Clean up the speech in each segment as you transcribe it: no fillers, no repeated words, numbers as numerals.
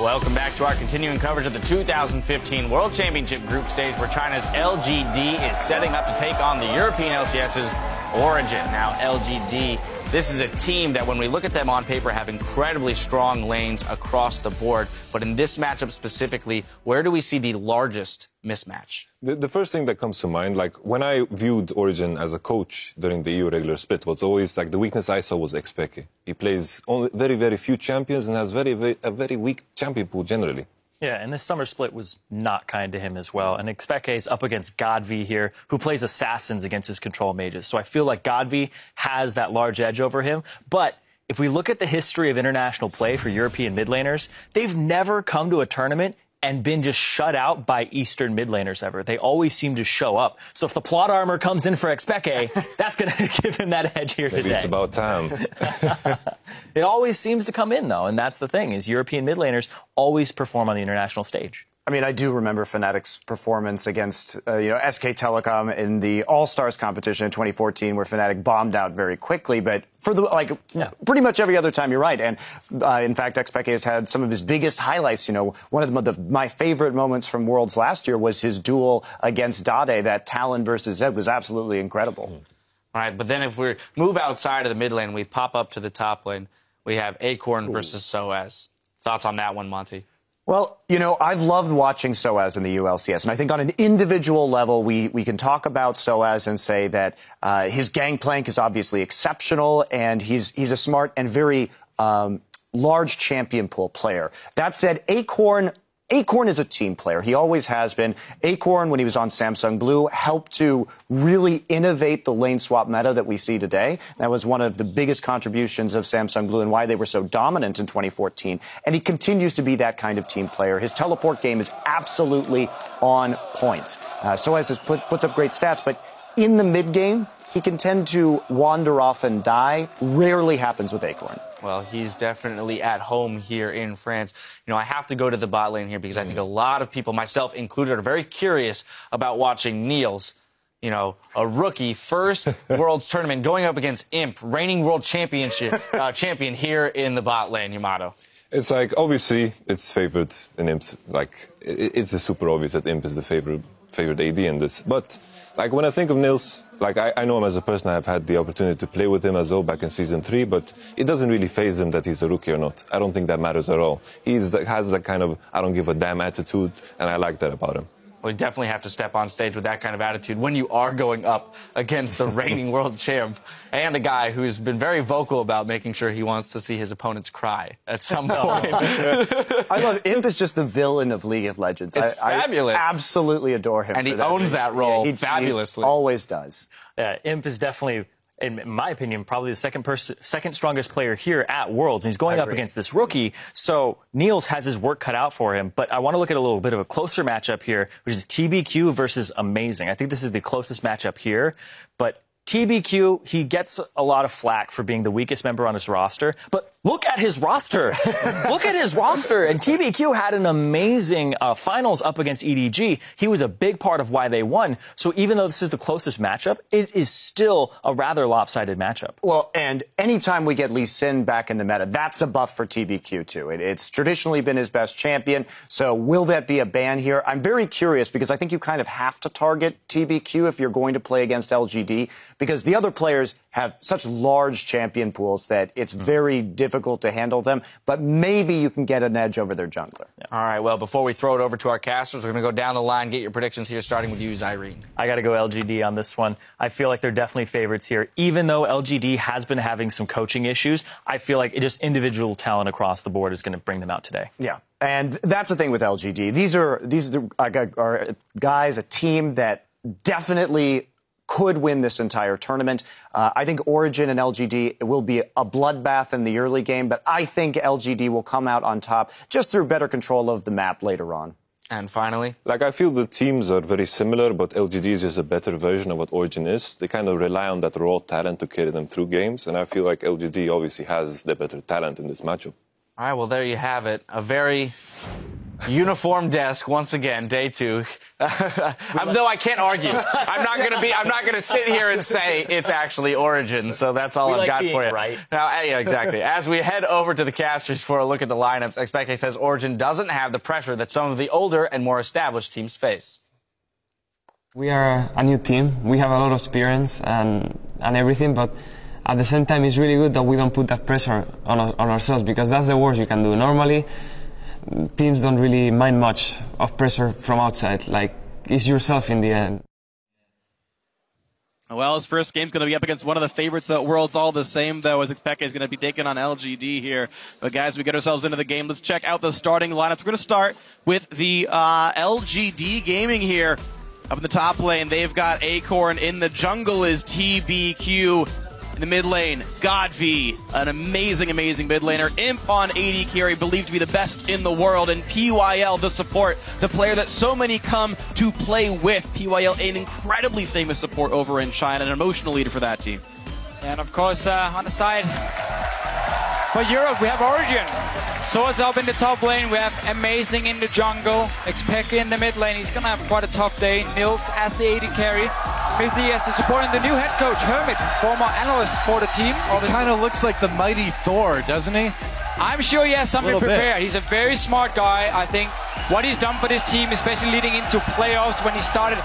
Welcome back to our continuing coverage of the 2015 World Championship Group Stage, where China's LGD is setting up to take on the European LCS's Origen. Now, LGD, this is a team that when we look at them on paper have incredibly strong lanes across the board. But in this matchup specifically, where do we see the largest mismatch? The first thing that comes to mind, like when I viewed Origen as a coach during the EU regular split, was always like the weakness I saw was xPeke. He plays only very few champions and has a very weak champion pool generally. Yeah, and this summer split was not kind to him as well. And xPeke is up against GODV here, who plays assassins against his control mages. So I feel like GODV has that large edge over him. But if we look at the history of international play for European mid laners, they've never come to a tournament and been just shut out by Eastern mid laners ever. They always seem to show up. So if the plot armor comes in for xPeke, that's going to give him that edge here Maybe today. It's about time. It always seems to come in, though, and that's the thing, is European mid laners always perform on the international stage. I mean, I do remember Fnatic's performance against, SK Telecom in the All-Stars competition in 2014, where Fnatic bombed out very quickly. But for pretty much every other time, you're right. And in fact, xPeke has had some of his biggest highlights. You know, one of my favorite moments from Worlds last year was his duel against Dade. That Talon versus Zed was absolutely incredible. All right, but then if we move outside of the mid lane, we pop up to the top lane. We have Acorn versus sOAZ. Thoughts on that one, Monty? Well, I've loved watching sOAZ in the ULCS, and I think on an individual level, we can talk about sOAZ and say that his gangplank is obviously exceptional, and he's a smart and very large champion pool player. That said, Acorn is a team player. He always has been. Acorn, when he was on Samsung Blue, helped to really innovate the lane swap meta that we see today. That was one of the biggest contributions of Samsung Blue and why they were so dominant in 2014. And he continues to be that kind of team player. His teleport game is absolutely on point. sOAZ puts up great stats, but in the mid game, he can tend to wander off and die. Rarely happens with Acorn. Well, he's definitely at home here in France. I have to go to the bot lane here because I think a lot of people, myself included, are very curious about watching Niels, a rookie, first Worlds tournament, going up against Imp, reigning world champion here in the bot lane, Yamato. It's like, obviously, it's favored in Imp's, like, it's super obvious that Imp is the favorite AD in this. But, like, when I think of Niels, like, I know him as a person. I've had the opportunity to play with him as well back in Season 3, but it doesn't really faze him that he's a rookie or not. I don't think that matters at all. He has that kind of I don't give a damn attitude, and I like that about him. Well, you definitely have to step on stage with that kind of attitude when you are going up against the reigning world champ and a guy who's been very vocal about making sure he wants to see his opponents cry at some point. I love Imp is just the villain of League of Legends. It's fabulous. I absolutely adore him. And he owns that role fabulously. He always does. Yeah, Imp is definitely, in my opinion, probably the second strongest player here at Worlds. And he's going up against this rookie. So Niels has his work cut out for him. But I want to look at a little bit of a closer matchup here, which is TBQ versus Amazing. I think this is the closest matchup here. But TBQ, he gets a lot of flack for being the weakest member on his roster. But look at his roster. Look at his roster. And TBQ had an amazing finals up against EDG. He was a big part of why they won. So even though this is the closest matchup, it is still a rather lopsided matchup. Well, and anytime we get Lee Sin back in the meta, that's a buff for TBQ, too. It's traditionally been his best champion. So will that be a ban here? I'm very curious because I think you kind of have to target TBQ if you're going to play against LGD, because the other players have such large champion pools that it's very difficult to handle them, but maybe you can get an edge over their jungler. Yeah. All right, well, before we throw it over to our casters, we're going to go down the line, get your predictions here, starting with you, Zyrene. I got to go LGD on this one. I feel like they're definitely favorites here. Even though LGD has been having some coaching issues, I feel like just individual talent across the board is going to bring them out today. Yeah. And that's the thing with LGD. These are guys, a team that definitely could win this entire tournament. I think Origen and LGD will be a bloodbath in the early game, but I think LGD will come out on top just through better control of the map later on. And finally? Like, I feel the teams are very similar, but LGD is just a better version of what Origen is. They kind of rely on that raw talent to carry them through games, and I feel like LGD obviously has the better talent in this matchup. All right, well, there you have it. A very Uniform desk once again, day 2. Though I can't argue. I'm not gonna sit here and say it's actually Origen. So that's all I've got for you. Right. Now, yeah, exactly. As we head over to the casters for a look at the lineups, xPeke says Origen doesn't have the pressure that some of the older and more established teams face. We are a new team. We have a lot of experience and everything, but at the same time, it's really good that we don't put that pressure on ourselves, because that's the worst you can do. Normally, teams don't really mind much of pressure from outside. Like, it's yourself in the end. Well, his first game's going to be up against one of the favorites at Worlds, all the same, though, as xPeke is going to be taking on LGD here. But, guys, we get ourselves into the game. Let's check out the starting lineups. We're going to start with the LGD Gaming here. Up in the top lane, they've got Acorn. In the jungle is TBQ. In the mid lane, GODV, an amazing, amazing mid laner. Imp on AD carry, believed to be the best in the world. And Pyl, the support, the player that so many come to play with. Pyl, an incredibly famous support over in China, an emotional leader for that team. And of course, on the side for Europe, we have Origen. sOAZ up in the top lane, we have Amazing in the jungle, xPeke in the mid lane. He's going to have quite a tough day. Niels as the AD carry. Mithy as the support, and the new head coach, Hermit, former analyst for the team. He kind of looks like the mighty Thor, doesn't he? I'm sure he has something prepared. He's a very smart guy. I think what he's done for this team, especially leading into playoffs when he started,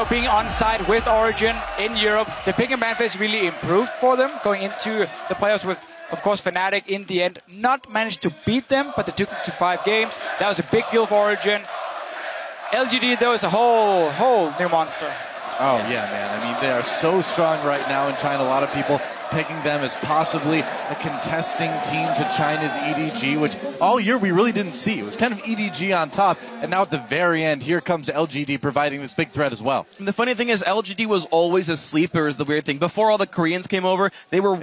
being on side with Origen in Europe, the pick and ban phase really improved for them going into the playoffs with, of course, Fnatic in the end. Not managed to beat them, but they took them to 5 games. That was a big deal for Origen. LGD, though, is a whole new monster. Oh, yeah, man. I mean, they are so strong right now in China. A lot of people pegging them as possibly a contesting team to China's EDG, which all year we really didn't see. It was kind of EDG on top, and now at the very end, here comes LGD providing this big threat as well. And the funny thing is, LGD was always a sleeper, is the weird thing. Before all the Koreans came over, they were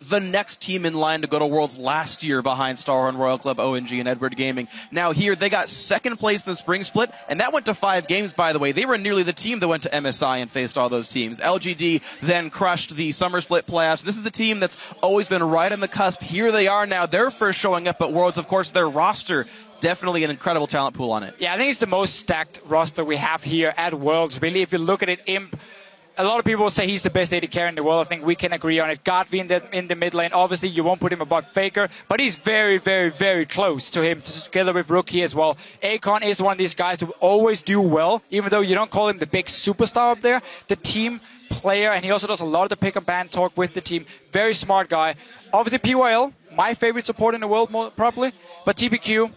the next team in line to go to Worlds last year behind Starhorn, Royal Club, ONG, and Edward Gaming. Now here, they got second place in the spring split, and that went to 5 games, by the way. They were nearly the team that went to MSI and faced all those teams. LGD then crushed the summer split playoffs. This is the team that's always been right on the cusp. Here they are now. They're first showing up at Worlds. Of course, their roster, definitely an incredible talent pool on it. Yeah, I think it's the most stacked roster we have here at Worlds. Really, if you look at it, Imp, a lot of people say he's the best AD carry in the world. I think we can agree on it. GODV in the mid lane. Obviously, you won't put him above Faker, but he's very, very, very close to him, together with Rookie as well. Acorn is one of these guys who always do well, even though you don't call him the big superstar up there. The team player, and he also does a lot of the pick and ban talk with the team. Very smart guy. Obviously, Pyl, my favorite support in the world, probably. But TBQ,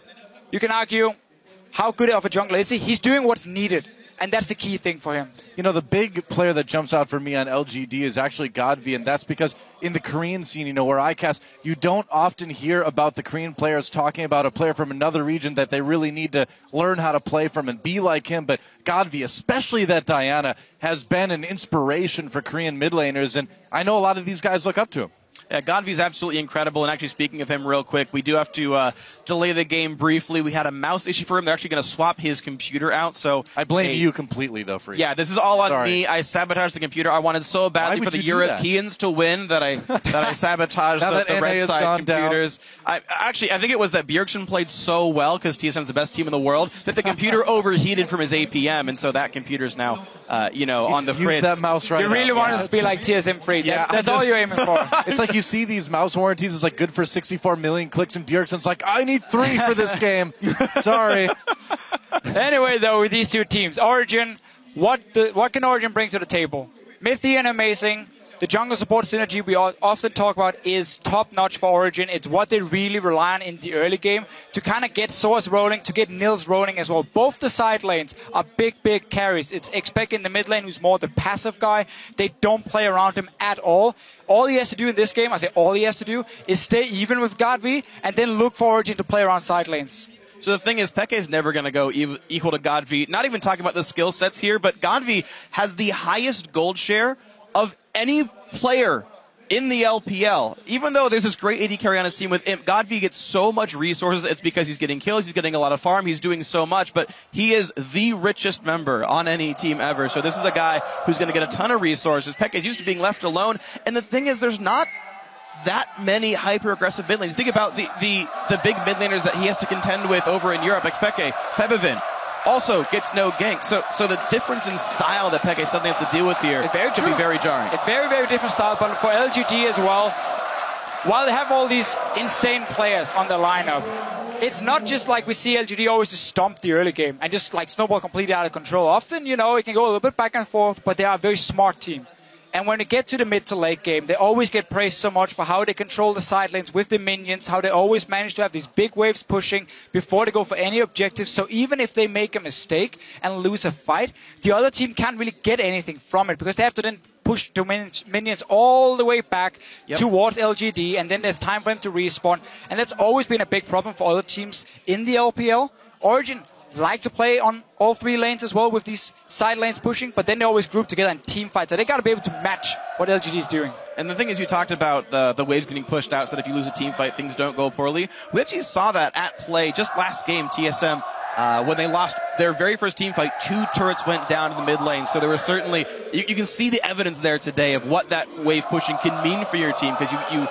you can argue, how good of a jungler is he? He's doing what's needed. And that's the key thing for him. The big player that jumps out for me on LGD is actually GODV, and that's because in the Korean scene, where I cast, you don't often hear about the Korean players talking about a player from another region that they really need to learn how to play from and be like him. But GODV, especially that Diana, has been an inspiration for Korean mid laners, and I know a lot of these guys look up to him. Yeah, GODV is absolutely incredible. And actually, speaking of him real quick, we do have to delay the game briefly. We had a mouse issue for him. They're actually going to swap his computer out. So I blame you completely, though, for Yeah, this is all on me. I sabotaged the computer. I wanted so badly for the Europeans to win that I sabotaged the red side computers. I think it was that Bjergsen played so well because TSM is the best team in the world that the computer overheated from his APM, and so that computer's now on the fritz. That mouse right You really want us to be like TSM free. Yeah, that's all you're aiming for. It's like you see these mouse warranties. It's like good for 64 million clicks, and Bjergsen's like, I need 3 for this game. Sorry. Anyway, though, with these two teams, Origen, what can Origen bring to the table? Mithy and Amazing. The jungle support synergy we often talk about is top-notch for Origen. It's what they really rely on in the early game to kind of get sOAZ rolling, to get Niels rolling as well. Both the side lanes are big, big carries. It's xPeke in the mid lane, who's more the passive guy. They don't play around him at all. All he has to do in this game, I say all he has to do, is stay even with GODV and then look for Origen to play around side lanes. So the thing is, Peke is never going to go equal to GODV. Not even talking about the skill sets here, but GODV has the highest gold share of any player in the LPL. Even though there's this great AD carry on his team with Imp, GODV gets so much resources. It's because he's getting kills, he's getting a lot of farm, he's doing so much, but he is the richest member on any team ever. So this is a guy who's going to get a ton of resources. Peke is used to being left alone, and the thing is, there's not that many hyper-aggressive mid lanes. Think about the big mid laners that he has to contend with over in Europe. xPeke, Febivin, also gets no gank. So the difference in style that Peke suddenly has to deal with here could be very jarring. It's very, very different style, but for LGD as well, while they have all these insane players on the lineup, it's not just like we see LGD always just stomp the early game and just like snowball completely out of control. Often, you know, it can go a little bit back and forth, but they are a very smart team. And when they get to the mid to late game, they always get praised so much for how they control the side lanes with the minions, how they always manage to have these big waves pushing before they go for any objectives. So even if they make a mistake and lose a fight, the other team can't really get anything from it because they have to then push the minions all the way back towards LGD, and then there's time for them to respawn. And that's always been a big problem for other teams in the LPL. Origen like to play on all 3 lanes as well with these side lanes pushing, but then they always group together and team fight. So they got to be able to match what LGD is doing. And the thing is, you talked about the waves getting pushed out, so that if you lose a team fight, things don't go poorly. We actually saw that at play just last game, TSM, when they lost their very first team fight, 2 turrets went down to the mid lane. So there was certainly, you can see the evidence there today of what that wave pushing can mean for your team, because you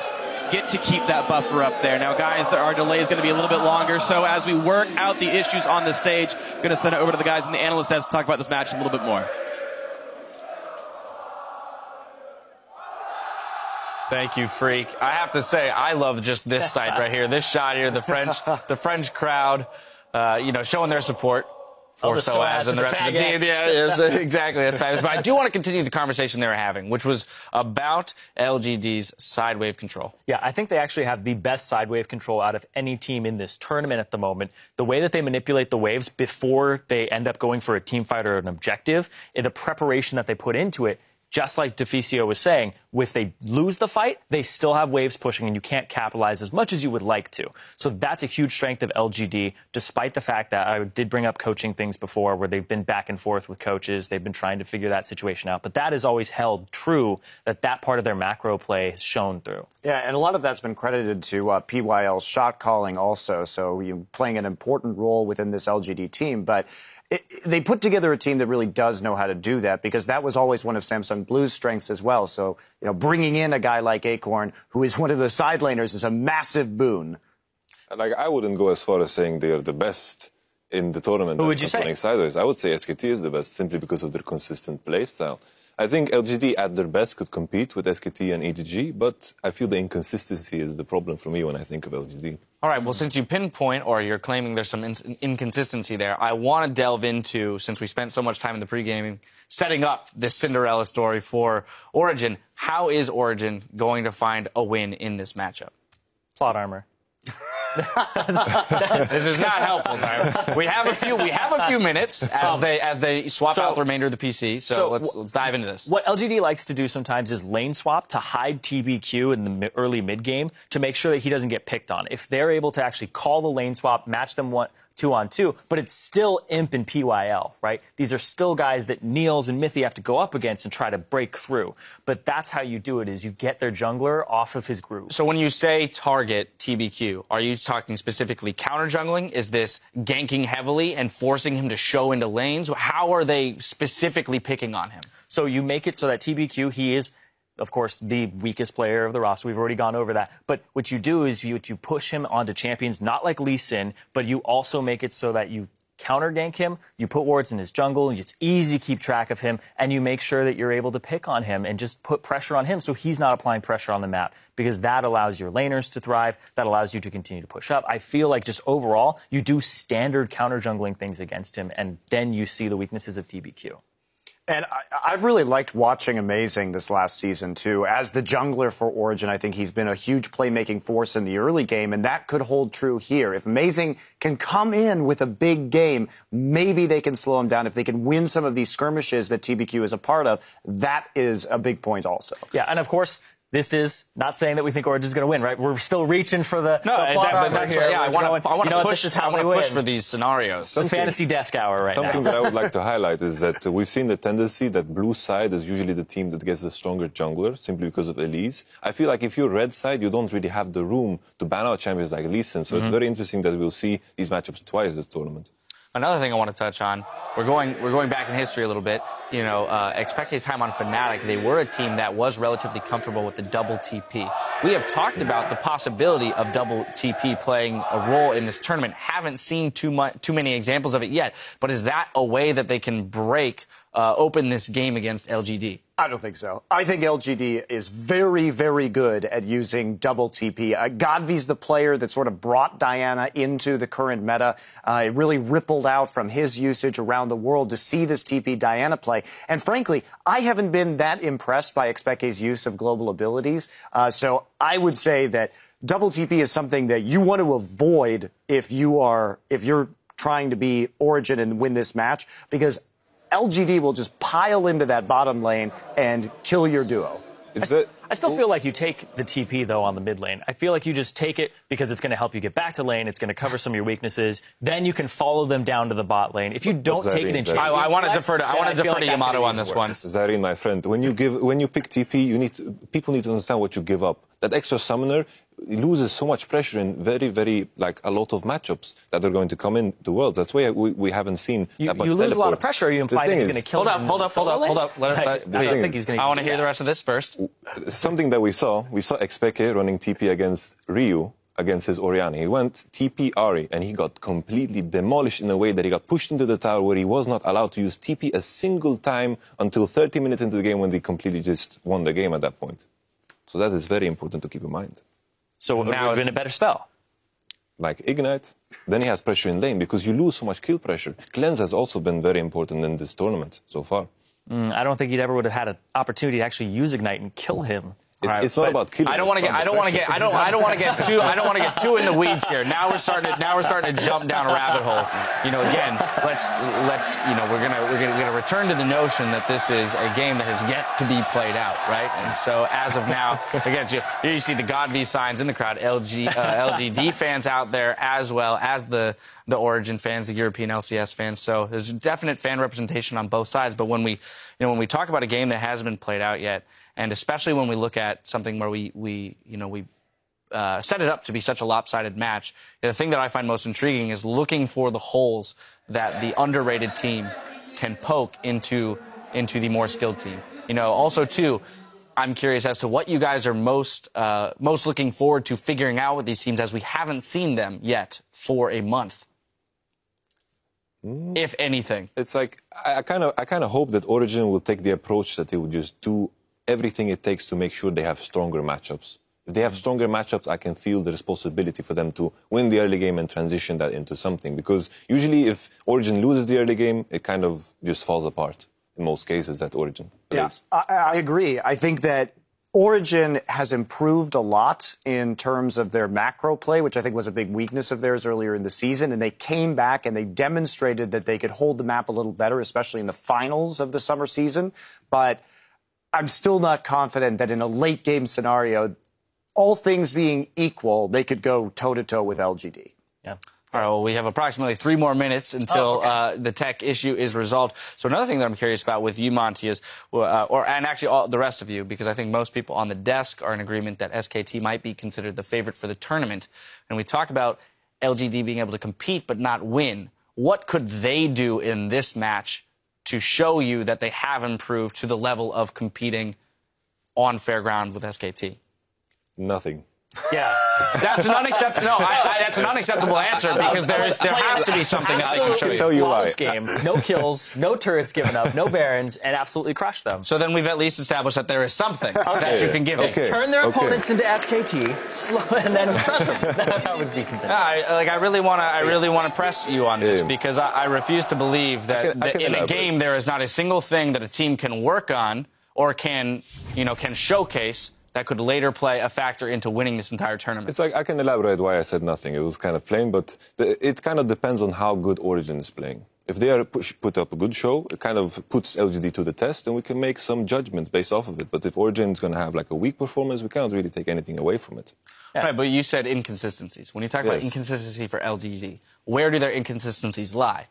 get to keep that buffer up there. Now, guys, our delay is going to be a little bit longer, so as we work out the issues on the stage, I'm going to send it over to the guys in the analyst desk to talk about this match a little bit more. Thank you, Freak. I have to say, I love just this side right here, this shot here, the French crowd, you know, showing their support for sOAZ and the rest of the team. Yeah, yes, exactly. That's fabulous. But I do want to continue the conversation they were having, which was about LGD's side wave control. Yeah, I think they actually have the best side wave control out of any team in this tournament at the moment. The way that they manipulate the waves before they end up going for a team fight or an objective, the preparation that they put into it, just like Deficio was saying, if they lose the fight, they still have waves pushing and you can't capitalize as much as you would like to. So that's a huge strength of LGD, despite the fact that I did bring up coaching things before where they've been back and forth with coaches. They've been trying to figure that situation out. But that has always held true, that part of their macro play has shown through. Yeah, and a lot of that's been credited to PYL's shot calling also. So you're playing an important role within this LGD team. But they put together a team that really does know how to do that, because that was always one of Samsung Blue's strengths as well. So, you know, bringing in a guy like Acorn, who is one of the side laners, is a massive boon. Like, I wouldn't go as far as saying they are the best in the tournament. Who would you say? Sideways. I would say SKT is the best, simply because of their consistent play style. I think LGD at their best could compete with SKT and EDG, but I feel the inconsistency is the problem for me when I think of LGD. All right, well, since you pinpoint, or you're claiming there's some inconsistency there, I want to delve into, since we spent so much time in the pre-gaming setting up this Cinderella story for Origen, how is Origen going to find a win in this matchup? Plot armor. This is not helpful, Simon. We have a few minutes as they swap out the remainder of the PC. So let's dive into this. What LGD likes to do sometimes is lane swap to hide TBQ in the early mid game to make sure that he doesn't get picked on. If they're able to actually call the lane swap, match them 2-on-2, but it's still Imp and PYL, right? These are still guys that Niels and Mithy have to go up against and try to break through. But that's how you do it, is you get their jungler off of his groove. So when you say target TBQ, are you talking specifically counter jungling? Is this ganking heavily and forcing him to show into lanes? How are they specifically picking on him? So you make it so that TBQ, he is, of course, the weakest player of the roster. We've already gone over that. But what you do is you push him onto champions, not like Lee Sin, but you also make it so that you counter gank him, you put wards in his jungle, it's easy to keep track of him, and you make sure that you're able to pick on him and just put pressure on him so he's not applying pressure on the map, because that allows your laners to thrive, that allows you to continue to push up. I feel like just overall, you do standard counter jungling things against him, and then you see the weaknesses of TBQ. And I've really liked watching Amazing this last season, too. As the jungler for Origen, I think he's been a huge playmaking force in the early game, and that could hold true here. If Amazing can come in with a big game, maybe they can slow him down. If they can win some of these skirmishes that TBQ is a part of, that is a big point also. Yeah, and of course, this is not saying that we think Origen's going to win, right? We're still reaching for the that's here. Yeah, I want to push for these scenarios. The fantasy desk hour right now. Something that I would like to highlight is that we've seen the tendency that blue side is usually the team that gets the stronger jungler, simply because of Elise. I feel like if you're red side, you don't really have the room to ban out champions like Elise, so it's very interesting that we'll see these matchups twice this tournament. another thing I want to touch on, we're going back in history a little bit. You know, xPeke's time on Fnatic, they were a team that was relatively comfortable with the double TP. We have talked about the possibility of double TP playing a role in this tournament. Haven't seen too many examples of it yet, but is that a way that they can open this game against LGD? I don't think so. I think LGD is very, very good at using double TP. GODV's the player that sort of brought Diana into the current meta. It really rippled out from his usage around the world to see this TP Diana play. And frankly, I haven't been that impressed by xPeke's use of global abilities. So I would say that double TP is something that you want to avoid if you're trying to be Origen and win this match, because LGD will just pile into that bottom lane and kill your duo. I still feel like you take the TP, though, on the mid lane. I feel like you just take it because it's going to help you get back to lane. It's going to cover some of your weaknesses. Then you can follow them down to the bot lane. If you don't take it in champion I want to defer to Yamato on this one. Zareen, my friend, when you pick TP, people need to understand what you give up. That extra summoner loses so much pressure in very, like, a lot of matchups that are going to come in the Worlds. That's why we haven't seen that much You lose teleport. a lot of pressure. Are you implying that he's going to kill him? Hold up. I want to hear the rest of this first. Something that we saw xPeke running TP against Ryu, against his Orianna. He went TP Ari, and he got completely demolished in a way that he got pushed into the tower where he was not allowed to use TP a single time until 30 minutes into the game, when they completely just won the game at that point. So that is very important to keep in mind. So now it's been a better spell. Like Ignite, then he has pressure in lane because you lose so much kill pressure. Cleanse has also been very important in this tournament so far. I don't think he'd ever would have had an opportunity to actually use Ignite and kill him. It's not about killing. I don't want to get too in the weeds here. Now we're starting to jump down a rabbit hole. You know, again, let's we're gonna return to the notion that this is a game that has yet to be played out, right? And so as of now, again, here you see the GODV signs in the crowd, LGD fans out there, as well as the Origen fans, the European LCS fans. So there's definite fan representation on both sides. But when we talk about a game that hasn't been played out yet, and especially when we look at something where we set it up to be such a lopsided match, the thing that I find most intriguing is looking for the holes that the underrated team can poke into the more skilled team. You know, also too, I'm curious as to what you guys are most looking forward to figuring out with these teams, as we haven't seen them yet for a month. If anything, it's like I kind of hope that Origen will take the approach that they will just do everything it takes to make sure they have stronger matchups. If they have stronger matchups, I can feel the responsibility for them to win the early game and transition that into something. Because usually if Origen loses the early game, it kind of just falls apart in most cases at Origen. Yeah, I agree. I think that Origen has improved a lot in terms of their macro play, which I think was a big weakness of theirs earlier in the season. And they came back and they demonstrated that they could hold the map a little better, especially in the finals of the summer season. But I'm still not confident that in a late game scenario, all things being equal, they could go toe-to-toe with LGD. Yeah. All right, well, we have approximately 3 more minutes until the tech issue is resolved. So another thing that I'm curious about with you, Monty, is, and actually all the rest of you, because I think most people on the desk are in agreement that SKT might be considered the favorite for the tournament. And we talk about LGD being able to compete but not win. What could they do in this match to show you that they have improved to the level of competing on fair ground with SKT? Nothing. Yeah. That's an unacceptable answer, because there has to be something that they can show you. Tell you why. Flawless game, no kills, no turrets given up, no barons, and absolutely crushed them. So then we've at least established that there is something that you can give them. Turn their opponents into SKT, slow, and then press them. That would be convincing. I really want to press you on this, because I refuse to believe that in a game there is not a single thing that a team can work on or can showcase that could later play a factor into winning this entire tournament. It's like, I can elaborate why I said nothing. It was kind of plain, but it kind of depends on how good Origen is playing. If they are put up a good show, it kind of puts LGD to the test, and we can make some judgments based off of it. But if Origen is going to have like a weak performance, we cannot really take anything away from it. Yeah. Right, but you said inconsistencies. When you talk about inconsistency for LGD, where do their inconsistencies lie?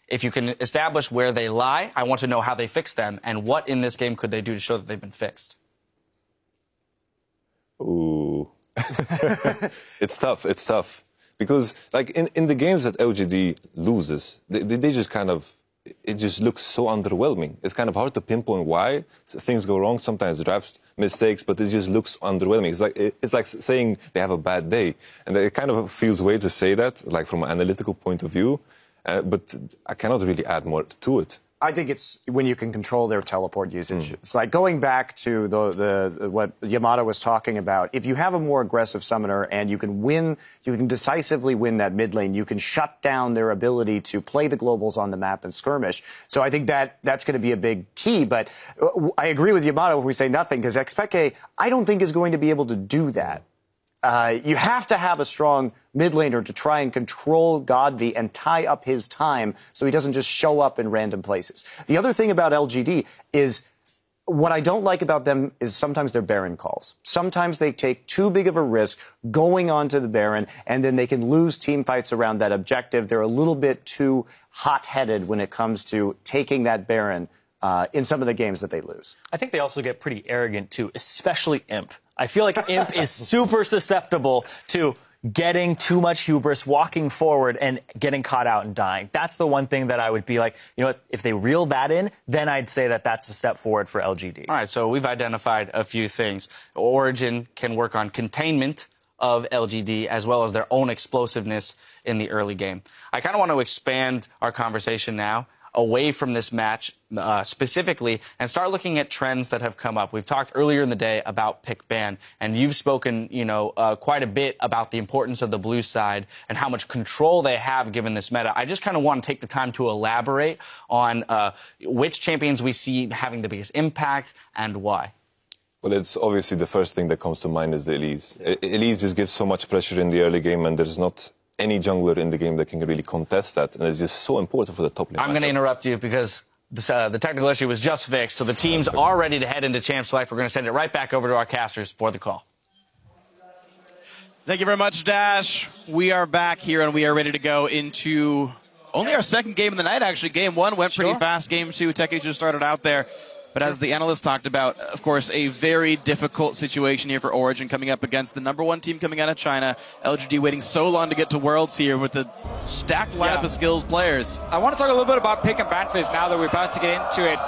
If you can establish where they lie, I want to know how they fix them, and what in this game could they do to show that they've been fixed. Ooh. It's tough. Because like in the games that LGD loses, they just kind of, it just looks so underwhelming. It's kind of hard to pinpoint why things go wrong. Sometimes draft mistakes, but it just looks underwhelming. It's like saying they have a bad day, and it kind of feels weird to say that, like from an analytical point of view. But I cannot really add more to it. I think it's when you can control their teleport usage. It's like going back to what Yamato was talking about. If you have a more aggressive summoner and you can win, you can decisively win that mid lane, you can shut down their ability to play the globals on the map and skirmish. So I think that's going to be a big key. But I agree with Yamato if we say nothing, because xPeke, I don't think is going to be able to do that. You have to have a strong mid laner to try and control GODV and tie up his time so he doesn't just show up in random places. The other thing about LGD is what I don't like about them is sometimes their Baron calls. Sometimes they take too big of a risk going onto the Baron, and then they can lose team fights around that objective. They're a little bit too hot-headed when it comes to taking that Baron in some of the games that they lose. I think they also get pretty arrogant, too, especially Imp. I feel like Imp is super susceptible to getting too much hubris, walking forward, and getting caught out and dying. That's the one thing that I would be like, you know what, if they reel that in, then I'd say that that's a step forward for LGD. All right, so we've identified a few things. Origen can work on containment of LGD as well as their own explosiveness in the early game. I kind of want to expand our conversation now away from this match specifically and start looking at trends that have come up. We've talked earlier in the day about pick ban, and you've spoken, quite a bit about the importance of the blue side and how much control they have given this meta. I just kind of want to take the time to elaborate on which champions we see having the biggest impact and why. Well, it's obviously the first thing that comes to mind is the Elise. Elise just gives so much pressure in the early game, and there's not any jungler in the game that can really contest that, and it's just so important for the top lane. I'm going to interrupt you because the technical issue was just fixed, so the teams are ready to head into Champ Select. We're going to send it right back over to our casters for the call. Thank you very much, Dash. We are back here, and we are ready to go into only our second game of the night, actually. Game one went pretty fast. Game two, Teke just started out there. But as the analyst talked about, of course, a very difficult situation here for Origen coming up against the #1 team coming out of China. LGD waiting so long to get to Worlds here with the stacked lineup of skills players. I want to talk a little bit about pick and ban phase now that we're about to get into it.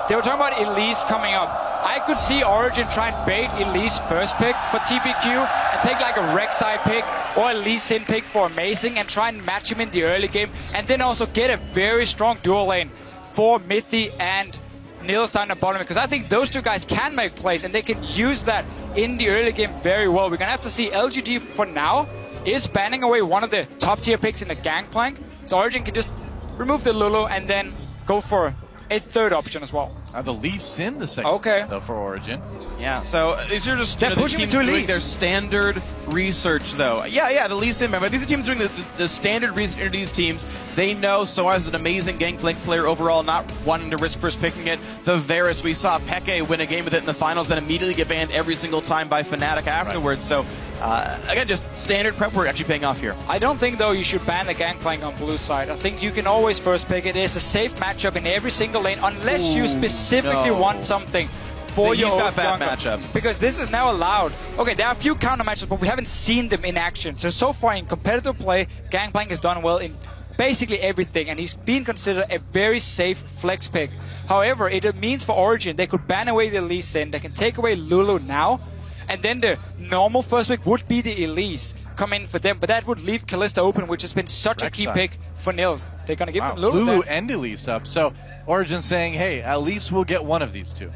They were talking about Elise coming up. I could see Origen try and bait Elise first pick for TBQ and take like a Rek'Sai pick or a Lee Sin pick for Amazing and try and match him in the early game, and then also get a very strong dual lane for Mithy and Niels down the bottom, because I think those two guys can make plays and they can use that in the early game very well. We're going to have to see. LGD for now is banning away one of the top tier picks in the Gangplank, so Origen can just remove the Lulu and then go for a third option as well. The Lee Sin the second though for Origen. Yeah, so these are just these teams doing their standard research, though. Yeah, the Lee Sin member. These are teams doing the standard research into these teams. They know sOAZ is an amazing Gangplank player overall, not wanting to risk first picking it. The Varus, we saw Peke win a game with it in the finals, then immediately get banned every single time by Fnatic afterwards. So, again, just standard prep work actually paying off here. I don't think, though, you should ban the Gangplank on blue side. I think you can always first pick it. It's a safe matchup in every single lane, unless you specifically want something for your own bad matchups. Because this is now allowed. Okay, there are a few counter matchups, but we haven't seen them in action. So far in competitive play, Gangplank has done well in basically everything, and he's been considered a very safe flex pick. However, it means for Origen, they could ban away the Lee Sin, they can take away Lulu now, and then the normal first pick would be the Elise come in for them, but that would leave Kalista open, which has been such a key pick for Niels. They're going to give him Lulu and Elise up, so Origen saying, hey, at least we'll get one of these two.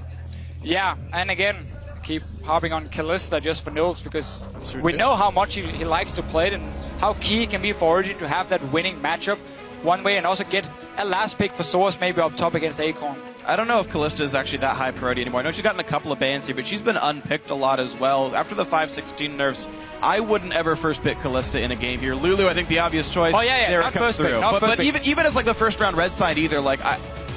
Yeah, and again, keep harping on Kalista just for Niels, because we know how much he likes to play it and how key it can be for Origen to have that winning matchup one way and also get a last pick for sOAZ maybe up top against Acorn. I don't know if Kalista is actually that high priority anymore. I know she's gotten a couple of bans here, but she's been unpicked a lot as well. After the 5/16 nerfs, I wouldn't ever first pick Kalista in a game here. Lulu, I think the obvious choice. Oh yeah, not first pick. But even as like the first round red side either, like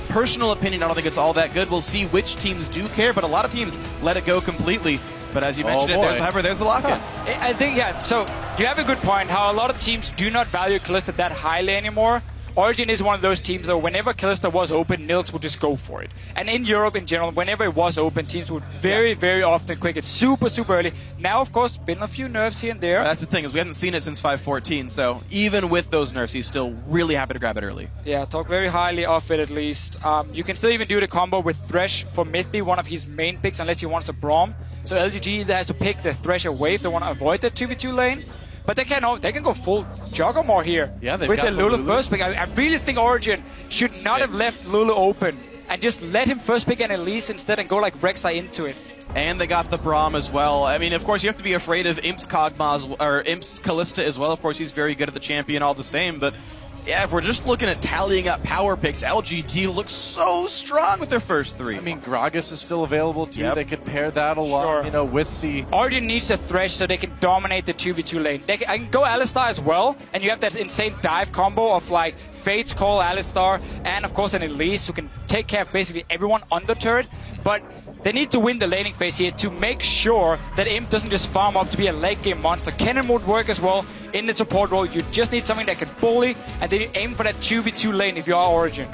personal opinion, I don't think it's all that good. We'll see which teams do care, but a lot of teams let it go completely. But as you mentioned, there's the lock-in. I think, yeah, so you have a good point, how a lot of teams do not value Kalista that highly anymore. Origen is one of those teams, though, whenever Kalista was open, Niels would just go for it. And in Europe in general, whenever it was open, teams would very often quick it super early. Now, of course, been a few nerfs here and there. That's the thing, is we haven't seen it since 5.14, so even with those nerfs, he's still really happy to grab it early. Yeah, talk very highly of it at least. You can still even do the combo with Thresh for Mithy, one of his main picks, unless he wants a Braum. So LGD either has to pick the Thresh away if they want to avoid the 2v2 lane. But they can go full Kog'Maw here with the Lulu first pick. I really think Origen should not have left Lulu open and just let him first pick an Elise instead and go like Rek'Sai into it. And they got the Braum as well. I mean, of course, you have to be afraid of Imp's Kog'Maw or Imp's Kalista as well. Of course, he's very good at the champion all the same, but yeah, if we're just looking at tallying up power picks, LGD looks so strong with their first 3. I mean, Gragas is still available too. They could pair that along, you know, with the... Origen needs a Thresh so they can dominate the 2v2 lane. I can go Alistar as well, and you have that insane dive combo of like Fate's Call, Alistar, and of course an Elise who can take care of basically everyone on the turret. But they need to win the laning phase here to make sure that Imp doesn't just farm up to be a late game monster. Kennen would work as well in the support role. You just need something that can bully, and then you aim for that 2v2 lane if you are Origen.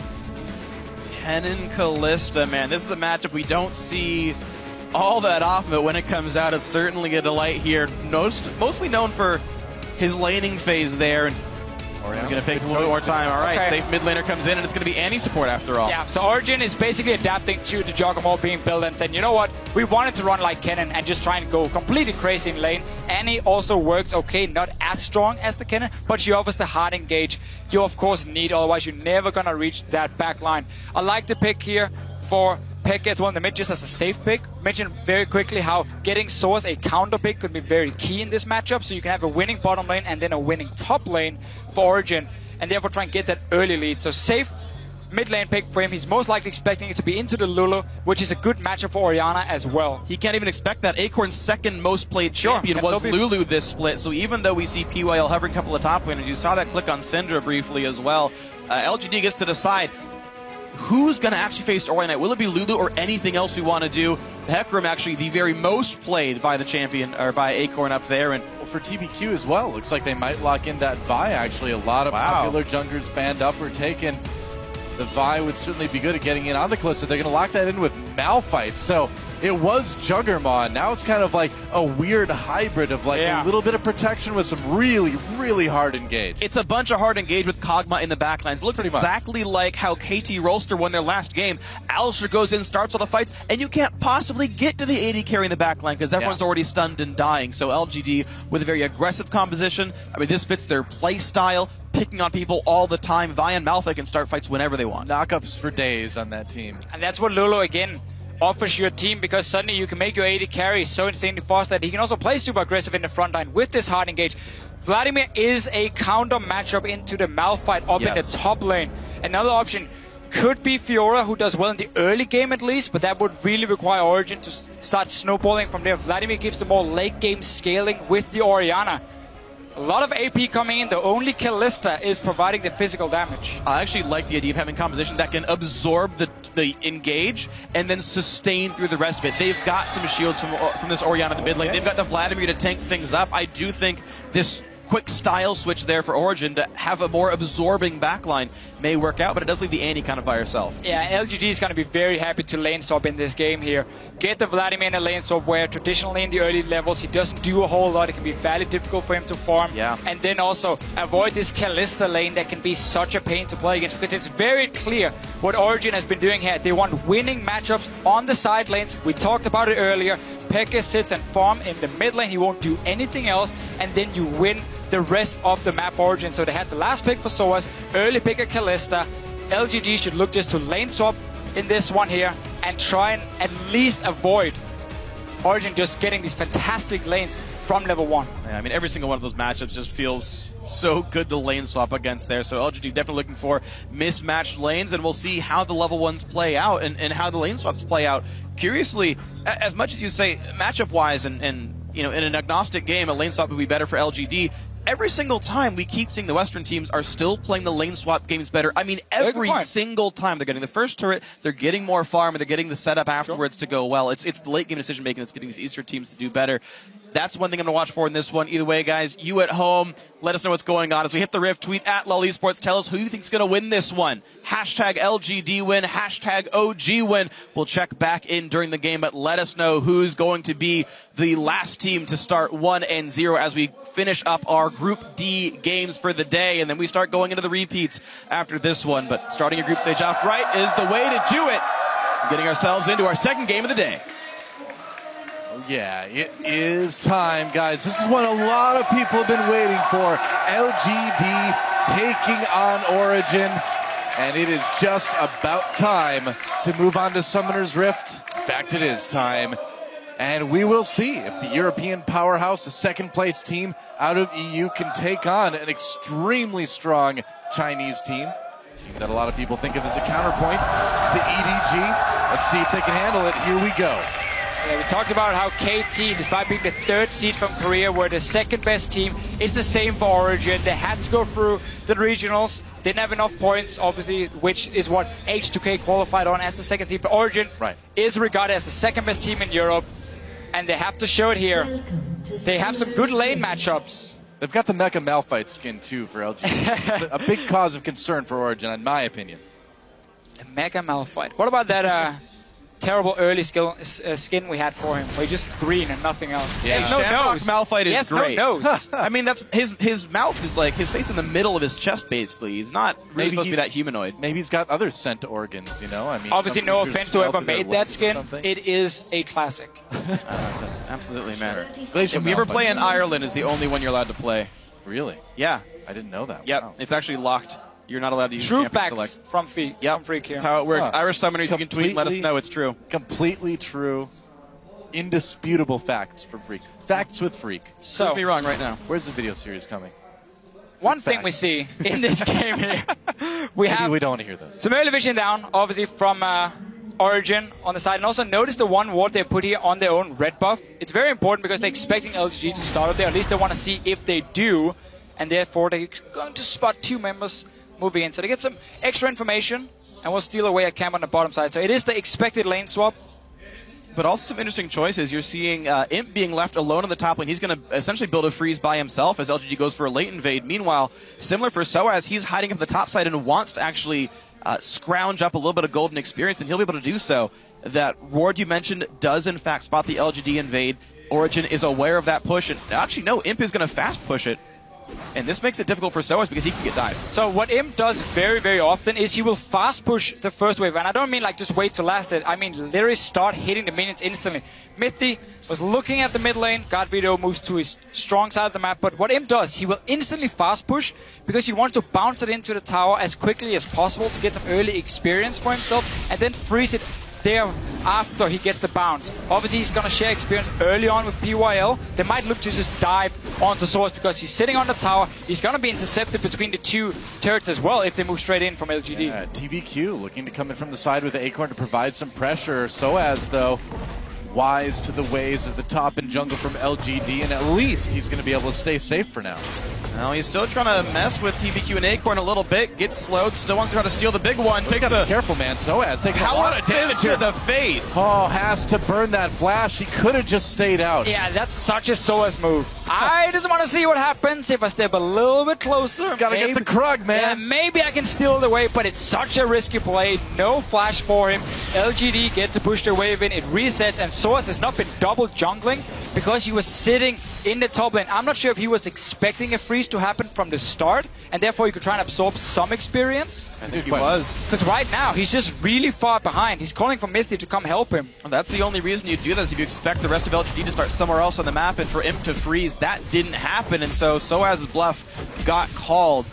Kennen Kalista, man, this is a matchup we don't see all that often, but when it comes out, it's certainly a delight here. Mostly known for his laning phase there. We're going to take a little bit more time. All right, safe mid laner comes in, and it's going to be Annie support after all. Yeah, so Origen is basically adapting to the Kog'Maw being built and saying, you know what, we wanted to run like Kennen and just try and go completely crazy in lane. Annie also works okay, not as strong as the Kennen, but she offers the hard engage you of course need, otherwise you're never going to reach that back line. I like the pick here for Peke as well in the mid, just as a safe pick. Mentioned very quickly how getting sOAZ a counter pick could be very key in this matchup, so you can have a winning bottom lane and then a winning top lane for Origen, and therefore try and get that early lead. So safe mid lane pick for him. He's most likely expecting it to be into the Lulu, which is a good matchup for Orianna as well. He can't even expect that. Acorn's second most played champion was Lulu this split, so even though we see PYL hovering a couple of top laners, you saw that click on Syndra briefly as well. LGD gets to decide who's going to actually face Orianna. Will it be Lulu or anything else we want to do? The Hecarim actually the very most played by the champion, or by Acorn up there. And for TBQ as well, looks like they might lock in that Vi actually. A lot of popular junglers banned up or taken. The Vi would certainly be good at getting in on the Kalista. They're going to lock that in with Malphite. So it was Juggernaut. Now it's kind of like a weird hybrid of like a little bit of protection with some really hard engage. It's a bunch of hard engage with Kog'Maw in the backlines. It looks exactly like how KT Rolster won their last game. Alistar goes in, starts all the fights, and you can't possibly get to the AD carry in the backline because everyone's already stunned and dying. So LGD with a very aggressive composition. I mean, this fits their play style. Picking on people all the time. Vi and Malphite can start fights whenever they want. Knockups for days on that team. And that's what Lulu, again, offers your team, because suddenly you can make your AD carry so insanely fast that he can also play super aggressive in the front line with this hard engage. Vladimir is a counter matchup into the Malphite up in the top lane. Another option could be Fiora, who does well in the early game at least, but that would really require Origen to start snowballing from there. Vladimir gives the more late game scaling with the Orianna. A lot of AP coming in, though only Kalista is providing the physical damage. I actually like the idea of having composition that can absorb the engage and then sustain through the rest of it. They've got some shields from this Orianna in the mid lane. They've got the Vladimir to tank things up. I do think this quick style switch there for Origen to have a more absorbing backline may work out, but it does leave the Annie kind of by herself. Yeah, LGD is going to be very happy to lane swap in this game here. Get the Vladimir in a lane swap where traditionally in the early levels he doesn't do a whole lot. It can be fairly difficult for him to farm. Yeah. And then also avoid this Kalista lane that can be such a pain to play against, because it's very clear what Origen has been doing here. They want winning matchups on the side lanes. We talked about it earlier. Peke sits and farm in the mid lane. He won't do anything else, and then you win the rest of the map Origen. So they had the last pick for sOAZ, early pick at Kalista. LGD should look just to lane swap in this one here and try and at least avoid Origen just getting these fantastic lanes from level 1. Yeah, I mean, every single one of those matchups just feels so good to lane swap against there. So LGD definitely looking for mismatched lanes, and we'll see how the level 1s play out and how the lane swaps play out. Curiously, as much as you say matchup-wise and you know, in an agnostic game, a lane swap would be better for LGD, every single time we keep seeing the Western teams are still playing the lane swap games better. I mean, every single time they're getting the first turret, they're getting more farm, and they're getting the setup afterwards to go well. It's the late game decision making that's getting these Eastern teams to do better. That's one thing I'm going to watch for in this one. Either way, guys, you at home, let us know what's going on. As we hit the rift, tweet at LOL Esports. Tell us who you think is going to win this one. Hashtag LGD win, hashtag OG win. We'll check back in during the game, but let us know who's going to be the last team to start 1-0 as we finish up our Group D games for the day, and then we start going into the repeats after this one. But starting your group stage off right is the way to do it. Getting ourselves into our second game of the day. Yeah, it is time, guys. This is what a lot of people have been waiting for. LGD taking on Origen. And it is just about time to move on to Summoner's Rift. In fact, it is time. And we will see if the European powerhouse, the second-place team out of EU, can take on an extremely strong Chinese team. A team that a lot of people think of as a counterpoint to EDG. Let's see if they can handle it. Here we go. Yeah, we talked about how KT, despite being the 3rd seed from Korea, were the 2nd best team. It's the same for Origen. They had to go through the regionals. Didn't have enough points, obviously, which is what H2K qualified on as the 2nd team. But Origen is regarded as the 2nd best team in Europe, and they have to show it here. They have some good lane matchups. They've got the Mecha Malphite skin, too, for LGD. A big cause of concern for Origen, in my opinion. The Mecha Malphite. What about that terrible early skin we had for him, where he's just green and nothing else? Yeah, no nose. Malphite is great. No nose. I mean, that's his mouth is like his face in the middle of his chest, basically. He's not really supposed to be that humanoid. Maybe he's got other scent organs, you know? I mean, obviously, no offense to whoever made that skin. It is a classic. Absolutely, man. Sure. If we ever play in Ireland, is the only one you're allowed to play. Really? Yeah. I didn't know that. Yep. Wow. It's actually locked. You're not allowed to use True champion facts select. from Freak. Yep. From Freak here. That's how it works. Irish Summoners, you can tweet and let us know it's true. Completely true. Indisputable facts for Freak. Facts with Freak. So, prove me wrong right now. Where's the video series coming? One thing we see in this game here, we don't want to hear those. Some early vision down, obviously from Origen on the side, and also notice the one ward they put here on their own red buff. It's very important because they're expecting LGD to start up there. At least they want to see if they do, and therefore they're going to spot 2 members moving in. So they get some extra information, and we'll steal away a camp on the bottom side. So it is the expected lane swap. But also some interesting choices. You're seeing Imp being left alone on the top lane. He's going to essentially build a freeze by himself as LGD goes for a late invade. Meanwhile, similar for sOAZ, he's hiding up the top side and wants to actually scrounge up a little bit of golden experience, and he'll be able to do so. That ward you mentioned does, in fact, spot the LGD invade. Origen is aware of that push, and actually, no, Imp is going to fast push it. And this makes it difficult for sOAZ because he can get dived. So what Imp does very, very often is he will fast push the first wave. And I don't mean like just wait to last it. I mean literally start hitting the minions instantly. Mithy was looking at the mid lane. GODV moves to his strong side of the map. But what Imp does, he will instantly fast push because he wants to bounce it into the tower as quickly as possible to get some early experience for himself and then freeze it there after he gets the bounce. Obviously, he's going to share experience early on with PYL. They might look to just dive onto sOAZ because he's sitting on the tower. He's going to be intercepted between the 2 turrets as well if they move straight in from LGD. Yeah, TBQ looking to come in from the side with the Acorn to provide some pressure. sOAZ, though, wise to the ways of the top and jungle from LGD, and at least he's going to be able to stay safe for now. Now he's still trying to mess with TBQ and Acorn a little bit. Gets slowed. Still wants to try to steal the big one. Takes a careful, man. sOAZ taking a lot of damage to the face. Oh, has to burn that flash. He could have just stayed out. Yeah, that's such a sOAZ move. I just want to see what happens if I step a little bit closer. Gotta get the Krug, man. Yeah, maybe I can steal it away, but it's such a risky play. No flash for him. LGD get to push their wave in. It resets, and sOAZ has not been double jungling because he was sitting in the top lane. I'm not sure if he was expecting a freeze to happen from the start, and therefore he could try and absorb some experience. I think he was. Because right now, he's just really far behind. He's calling for Mithy to come help him. Well, that's the only reason you do that, is if you expect the rest of LGD to start somewhere else on the map, and for Imp to freeze. That didn't happen, and so sOAZ's bluff got called.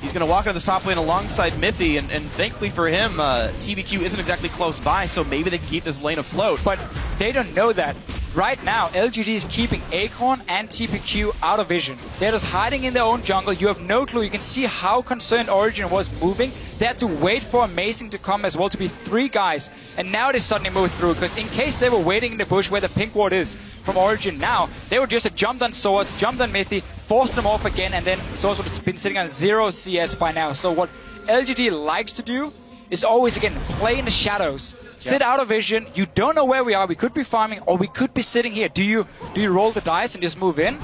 He's going to walk into the top lane alongside Mithy, and thankfully for him, TBQ isn't exactly close by, so maybe they can keep this lane afloat. But they don't know that. Right now, LGD is keeping Acorn and TBQ out of vision. They're just hiding in their own jungle. You have no clue. You can see how concerned Origen was moving. They had to wait for Amazing to come as well, to be 3 guys. And now they suddenly moved through, because in case they were waiting in the bush where the pink ward is from Origen now, they would just have jumped on sOAZ, jumped on Mithy, forced them off again, and then sOAZ would have been sitting on 0 CS by now. So what LGD likes to do is always, again, play in the shadows. Sit out of vision. You don't know where we are. We could be farming, or we could be sitting here. Do you roll the dice and just move in?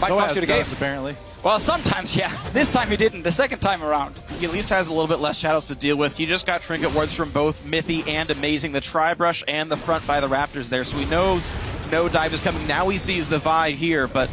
Might cost you the game. Apparently. Well, sometimes, yeah. This time he didn't. The second time around. He at least has a little bit less shadows to deal with. He just got trinket wards from both Mithy and Amazing, the Tri-Brush and the front by the Raptors there, so he knows no dive is coming. Now he sees the Vi here, but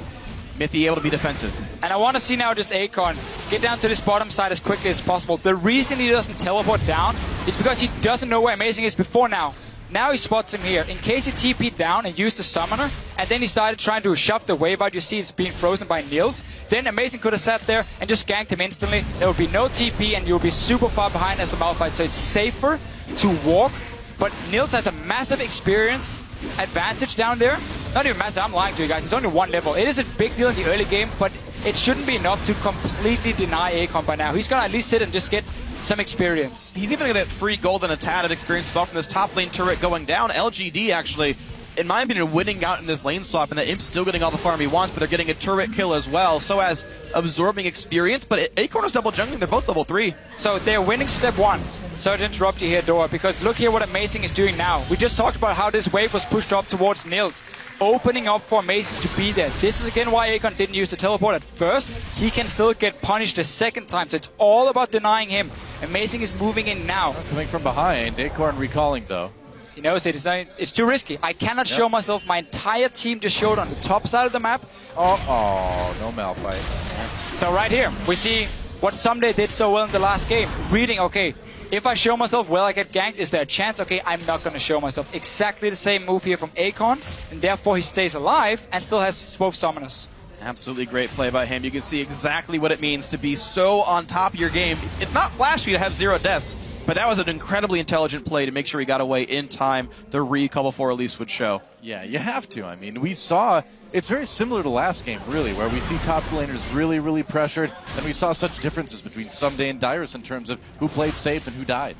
Mithy able to be defensive. And I want to see now just Acorn get down to this bottom side as quickly as possible. The reason he doesn't teleport down is because he doesn't know where Amazing is before now. Now he spots him here. In case he TP'd down and used the summoner, and then he started trying to shove the wave out, you see it's being frozen by Niels, then Amazing could have sat there and just ganked him instantly. There would be no TP and you'll be super far behind as the Malphite, so it's safer to walk. But Niels has a massive experience advantage down there. Not even massive, I'm lying to you guys, it's only one level. It is a big deal in the early game, but it shouldn't be enough to completely deny Acorn by now. He's gonna at least sit and just get some experience. He's even going to get free gold and a tad of experience as well from this top lane turret going down. LGD actually, in my opinion, winning out in this lane swap, and the Imp's still getting all the farm he wants, but they're getting a turret kill as well. sOAZ absorbing experience, but Acorn is double jungling. They're both level 3. So they're winning step 1. Sorry to interrupt you here, Dora, because look here what Amazing is doing now. We just talked about how this wave was pushed up towards Niels, opening up for Amazing to be there. This is again why Acorn didn't use the teleport at first. He can still get punished a second time, so it's all about denying him. Amazing is moving in now. Coming from behind, Acorn recalling though. He knows it's too risky. I cannot show myself. My entire team just showed on the top side of the map. Oh, no Malphite. So right here, we see what Someday did so well in the last game. Reading, okay, if I show myself, will I get ganked? Is there a chance? Okay, I'm not going to show myself. Exactly the same move here from Acorn, and therefore he stays alive and still has both summoners. Absolutely great play by him. You can see exactly what it means to be so on top of your game. It's not flashy to have 0 deaths, but that was an incredibly intelligent play to make sure he got away in time. The recall before Elise would show. Yeah, you have to. I mean, we saw, it's very similar to last game, really, where we see top laners really, really pressured, and we saw such differences between Someday and Dyrus in terms of who played safe and who died.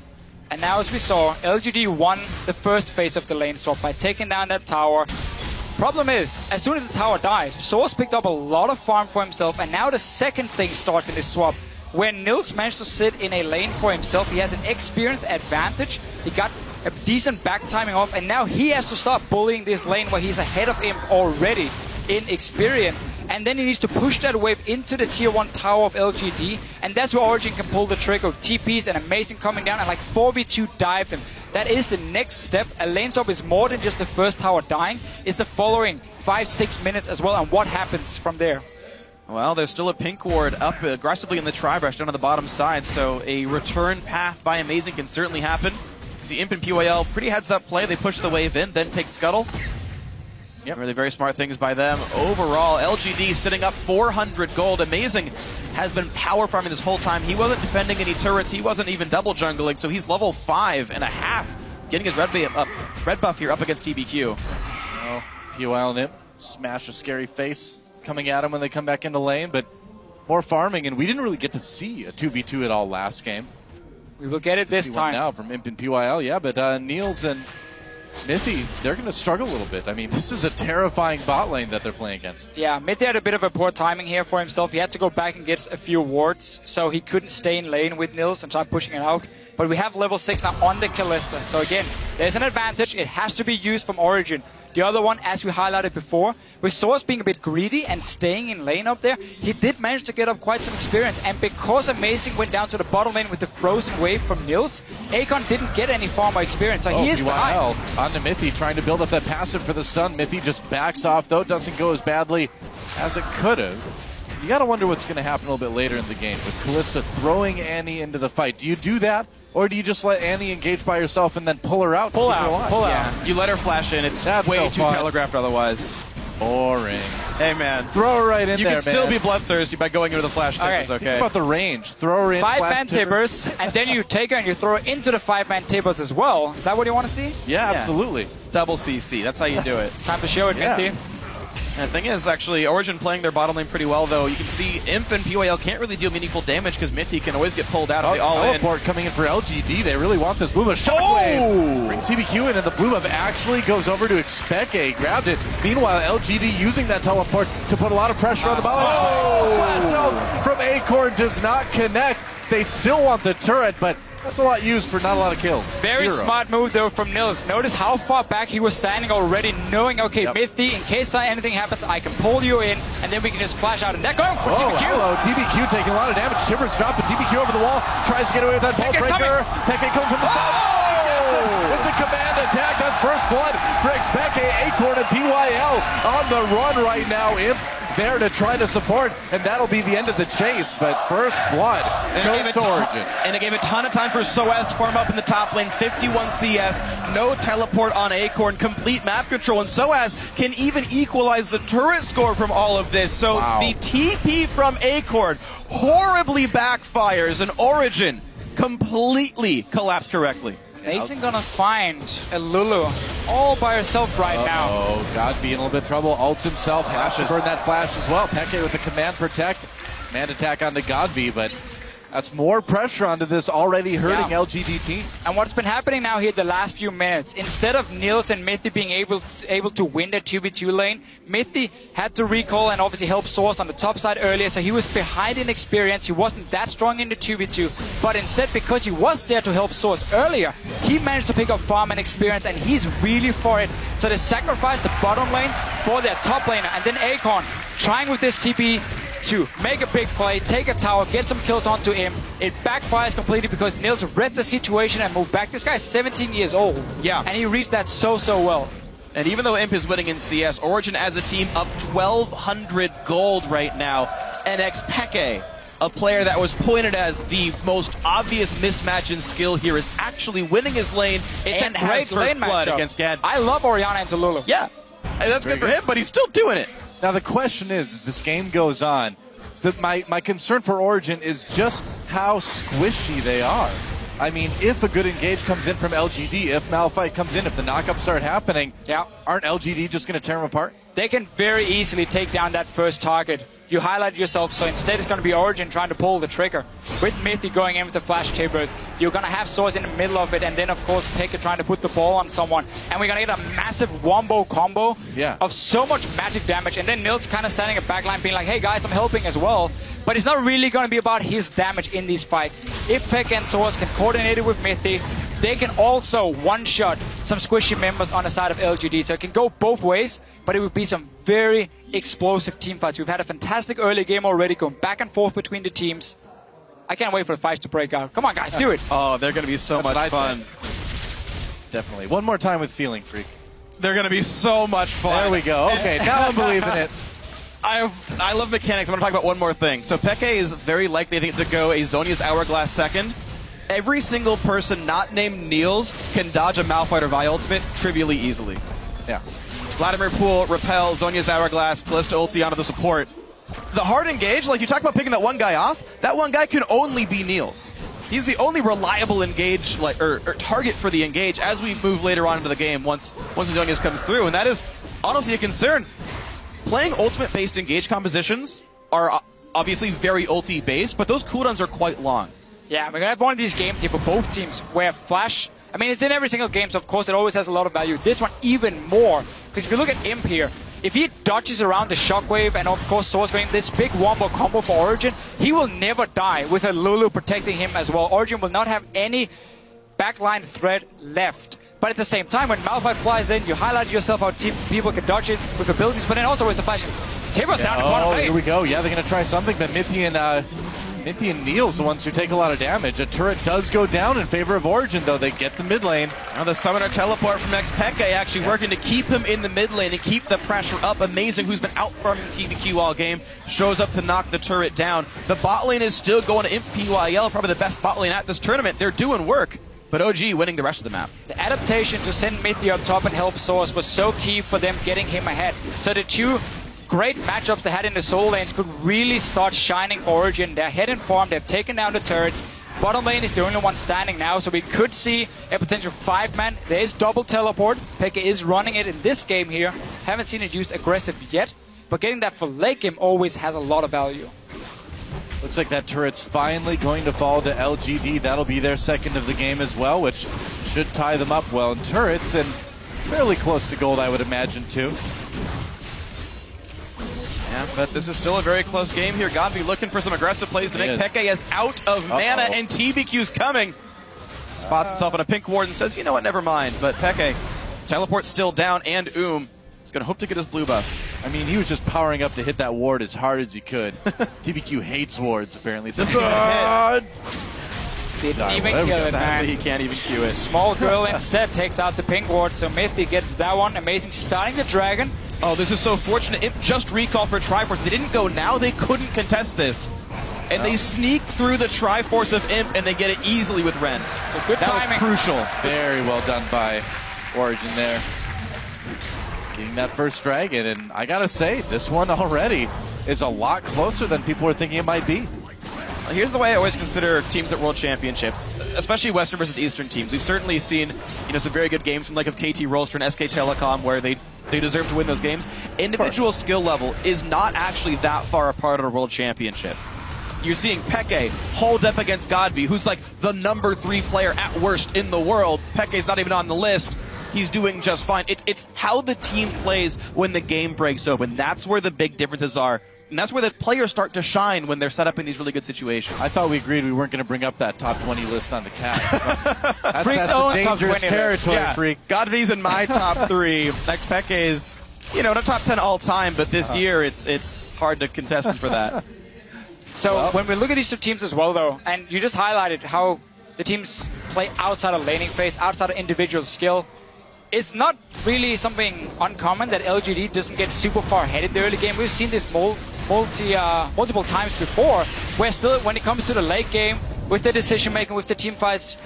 And now, as we saw, LGD won the first phase of the lane swap by taking down that tower. Problem is, as soon as the tower died, sOAZ picked up a lot of farm for himself, and now the second thing starts in this swap. When Niels managed to sit in a lane for himself, he has an experience advantage. He got a decent back timing off, and now he has to start bullying this lane where he's ahead of him already in experience. And then he needs to push that wave into the tier 1 tower of LGD, and that's where Origen can pull the trigger of TPs and Amazing coming down and like 4v2 dive them. That is the next step. A lane swap is more than just the first tower dying. It's the following 5-6 minutes as well, and what happens from there. Well, there's still a pink ward up aggressively in the Tri-Brush down on the bottom side, so a return path by Amazing can certainly happen. You see Imp and PYL, pretty heads-up play. They push the wave in, then take Scuttle. Yep. Really very smart things by them. Overall, LGD sitting up 400 gold. Amazing has been power farming this whole time. He wasn't defending any turrets. He wasn't even double jungling, so he's level 5.5, getting his red buff here up against TBQ. Well, PYL and Imp smash a scary face coming at him when they come back into lane, but more farming, and we didn't really get to see a 2v2 at all last game. We will get it this time. Now from Imp and PYL, yeah, but Niels and Mithy, they're going to struggle a little bit. I mean, this is a terrifying bot lane that they're playing against. Yeah, Mithy had a bit of a poor timing here for himself. He had to go back and get a few wards, so he couldn't stay in lane with Niels and try pushing it out. But we have level 6 now on the Kalista, so again, there's an advantage. It has to be used from Origen. The other one, as we highlighted before, with sOAZ being a bit greedy and staying in lane up there, he did manage to get up quite some experience. And because Amazing went down to the bottom lane with the frozen wave from Niels, Acorn didn't get any farmer experience, so he is behind. On to Mithy, trying to build up that passive for the stun. Mithy just backs off, though. Doesn't go as badly as it could have. You got to wonder what's going to happen a little bit later in the game with Kalista throwing Annie into the fight. Do you do that? Or do you just let Annie engage by herself and then pull her out? Pull out. You let her flash in. It's way too telegraphed otherwise. Boring. Hey, man. Throw her right in there, You can still be bloodthirsty by going into the flash tippers, okay? Think about the range. Throw her in. 5-man tippers, and then you take her and you throw her into the 5-man tippers as well. Is that what you want to see? Yeah, absolutely. Double CC. That's how you do it. Time to show it, Mithy. And the thing is, actually, Origen playing their bottom lane pretty well, though. You can see Imp and PYL can't really deal meaningful damage because Mithy can always get pulled out of the all-in. Teleport coming in for LGD. They really want this blue buff. Shockwave brings TBQ in, and the blue buff actually goes over to xPeke. Grabbed it. Meanwhile, LGD using that teleport to put a lot of pressure on the bottom. From Acorn does not connect. They still want the turret, but that's a lot used for not a lot of kills. Very smart move, though, from Niels. Notice how far back he was standing already, knowing, okay, Mithy, in case anything happens, I can pull you in, and then we can just flash out. And they're going for TBQ. Hello, TBQ taking a lot of damage. Shivers drop, but TBQ over the wall. Tries to get away with that bolt breaker. xPeke comes from the side. With the command attack, that's first blood for xPeke, Acorn, and PYL on the run right now. Imp there to try to support, and that'll be the end of the chase, but first blood goes to Origen. And it gave a ton of time for sOAZ to farm up in the top lane, 51 CS, no teleport on Acorn, complete map control, and sOAZ can even equalize the turret score from all of this. So the TP from Acorn horribly backfires, and Origen completely collapsed correctly. Isn't gonna find a Lulu all by herself right now. Oh, God, be in a little bit of trouble. Ults himself, has to burn that flash as well. Peke with the command protect. Command attack onto GODV, but that's more pressure onto this already hurting LGD team. And what's been happening now here the last few minutes, instead of Niels and Mithy being able to win that 2v2 lane, Mithy had to recall and obviously help sOAZ on the top side earlier, so he was behind in experience. He wasn't that strong in the 2v2, but instead, because he was there to help sOAZ earlier, he managed to pick up farm and experience, and he's really for it. So they sacrificed the bottom lane for their top laner, and then Acorn trying with this TP to make a big play, take a tower, get some kills onto him. It backfires completely because Niels read the situation and moved back. This guy's 17 years old. Yeah. And he reads that so well. And even though Imp is winning in CS, Origen as a team up 1,200 gold right now. And xPeke, a player that was pointed as the most obvious mismatch in skill here, is actually winning his lane. It's and a great lane matchup against GAD. I love Orianna into Lulu. Yeah, and that's good for him, but he's still doing it. Now the question is, as this game goes on, my concern for Origen is just how squishy they are. I mean, if a good engage comes in from LGD, if Malphite comes in, if the knockups start happening, aren't LGD just going to tear them apart? They can very easily take down that first target. You highlight yourself, so instead it's going to be Origen trying to pull the trigger. With Mithy going in with the flash chambers, you're going to have sOAZ in the middle of it, and then of course Peke trying to put the ball on someone. And we're going to get a massive wombo combo of so much magic damage. And then Niels kind of standing at backline being like, hey guys, I'm helping as well. But it's not really going to be about his damage in these fights. If Peke and sOAZ can coordinate it with Mithy, they can also one-shot some squishy members on the side of LGD. So it can go both ways, but it would be some very explosive team fights. We've had a fantastic early game already, going back and forth between the teams. I can't wait for the fights to break out. Come on, guys, do it. Oh, they're going to be so much fun. Definitely. One more time with Feeling Freak. They're going to be so much fun. There we go. Okay, now I'm believing it. I love mechanics. I'm going to talk about one more thing. So Peke is very likely, I think, to go a Zhonya's Hourglass second. Every single person not named Niels can dodge a Malphite or Vi ultimate trivially easily. Yeah. Vladimir Pool, Repel, Zhonya's Hourglass, Kalista ulti onto the support. The hard engage, like you talk about picking that one guy off, that one guy can only be Niels. He's the only reliable engage, or target for the engage as we move later on into the game once the Zhonya's comes through, and that is honestly a concern. Playing ultimate-based engage compositions are obviously very ulti-based, but those cooldowns are quite long. Yeah, we're going to have one of these games here for both teams where Flash, I mean, it's in every single game, so of course it always has a lot of value. This one even more, because if you look at Imp here, if he dodges around the shockwave and of course sOAZ going this big wombo combo for Origen, he will never die with a Lulu protecting him as well. Origen will not have any backline threat left. But at the same time, when Malphite flies in, you highlight yourself how people can dodge it with abilities, but then also with the flash. Tibo's down in bottom lane. Here we go. Yeah, they're going to try something, but Mithy and Niels, the ones who take a lot of damage. A turret does go down in favor of Origen, though. They get the mid lane. Now the summoner teleport from xPeke actually working to keep him in the mid lane and keep the pressure up. Amazing, who's been out farming TBQ all game, shows up to knock the turret down. The bot lane is still going to Imp PYL, probably the best bot lane at this tournament. They're doing work. But OG winning the rest of the map. The adaptation to send Mithy up top and help sOAZ was so key for them getting him ahead. So the two great matchups they had in the solo lanes could really start shining Origen. They're ahead in farm, they've taken down the turrets. Bottom lane is the only one standing now, so we could see a potential 5-man. There is double teleport. Peke is running it in this game here. Haven't seen it used aggressive yet, but getting that for late game always has a lot of value. Looks like that turret's finally going to fall to LGD. That'll be their second of the game as well, which should tie them up well in turrets and fairly close to gold, I would imagine, too. Yeah, But this is still a very close game here. GODV looking for some aggressive plays to make Peke is out of mana, and TBQ's coming. Spots himself on a pink ward and says, you know what, never mind. But Peke, teleport still down, and is going to hope to get his blue buff. I mean, he was just powering up to hit that ward as hard as he could. TBQ hates wards, apparently. Just didn't even kill it, man. He can't even Q it. Small girl instead takes out the pink ward, so Mithy gets that one. Amazing, starting the dragon. Oh, this is so fortunate. Imp just recall for Triforce. If they didn't go now, they couldn't contest this. And they sneak through the Triforce of Imp, and they get it easily with Ren. So good timing. That was crucial. Very well done by Origen there. Getting that first dragon, and I gotta say, this one already is a lot closer than people were thinking it might be. Here's the way I always consider teams at World Championships, especially Western versus Eastern teams. We've certainly seen, some very good games from like of KT Rolster and SK Telecom where they deserve to win those games. Individual skill level is not actually that far apart at a World Championship. You're seeing Peke hold up against GODV, who's like the #3 player at worst in the world. Peke's not even on the list. He's doing just fine. It's how the team plays when the game breaks open. That's where the big differences are. And that's where the players start to shine when they're set up in these really good situations. I thought we agreed we weren't going to bring up that top 20 list on the cast. That's Freak's a own dangerous top 20 territory, list. Freak. GODV's in my top 3. xPeke is, in a top 10 all time, but this year it's hard to contest him for that. So when we look at these two teams as well, though, and you just highlighted how the teams play outside of laning phase, outside of individual skill, it's not really something uncommon that LGD doesn't get super far ahead in the early game. We've seen this multiple times before, where still when it comes to the late game, with the decision making, with the team fights,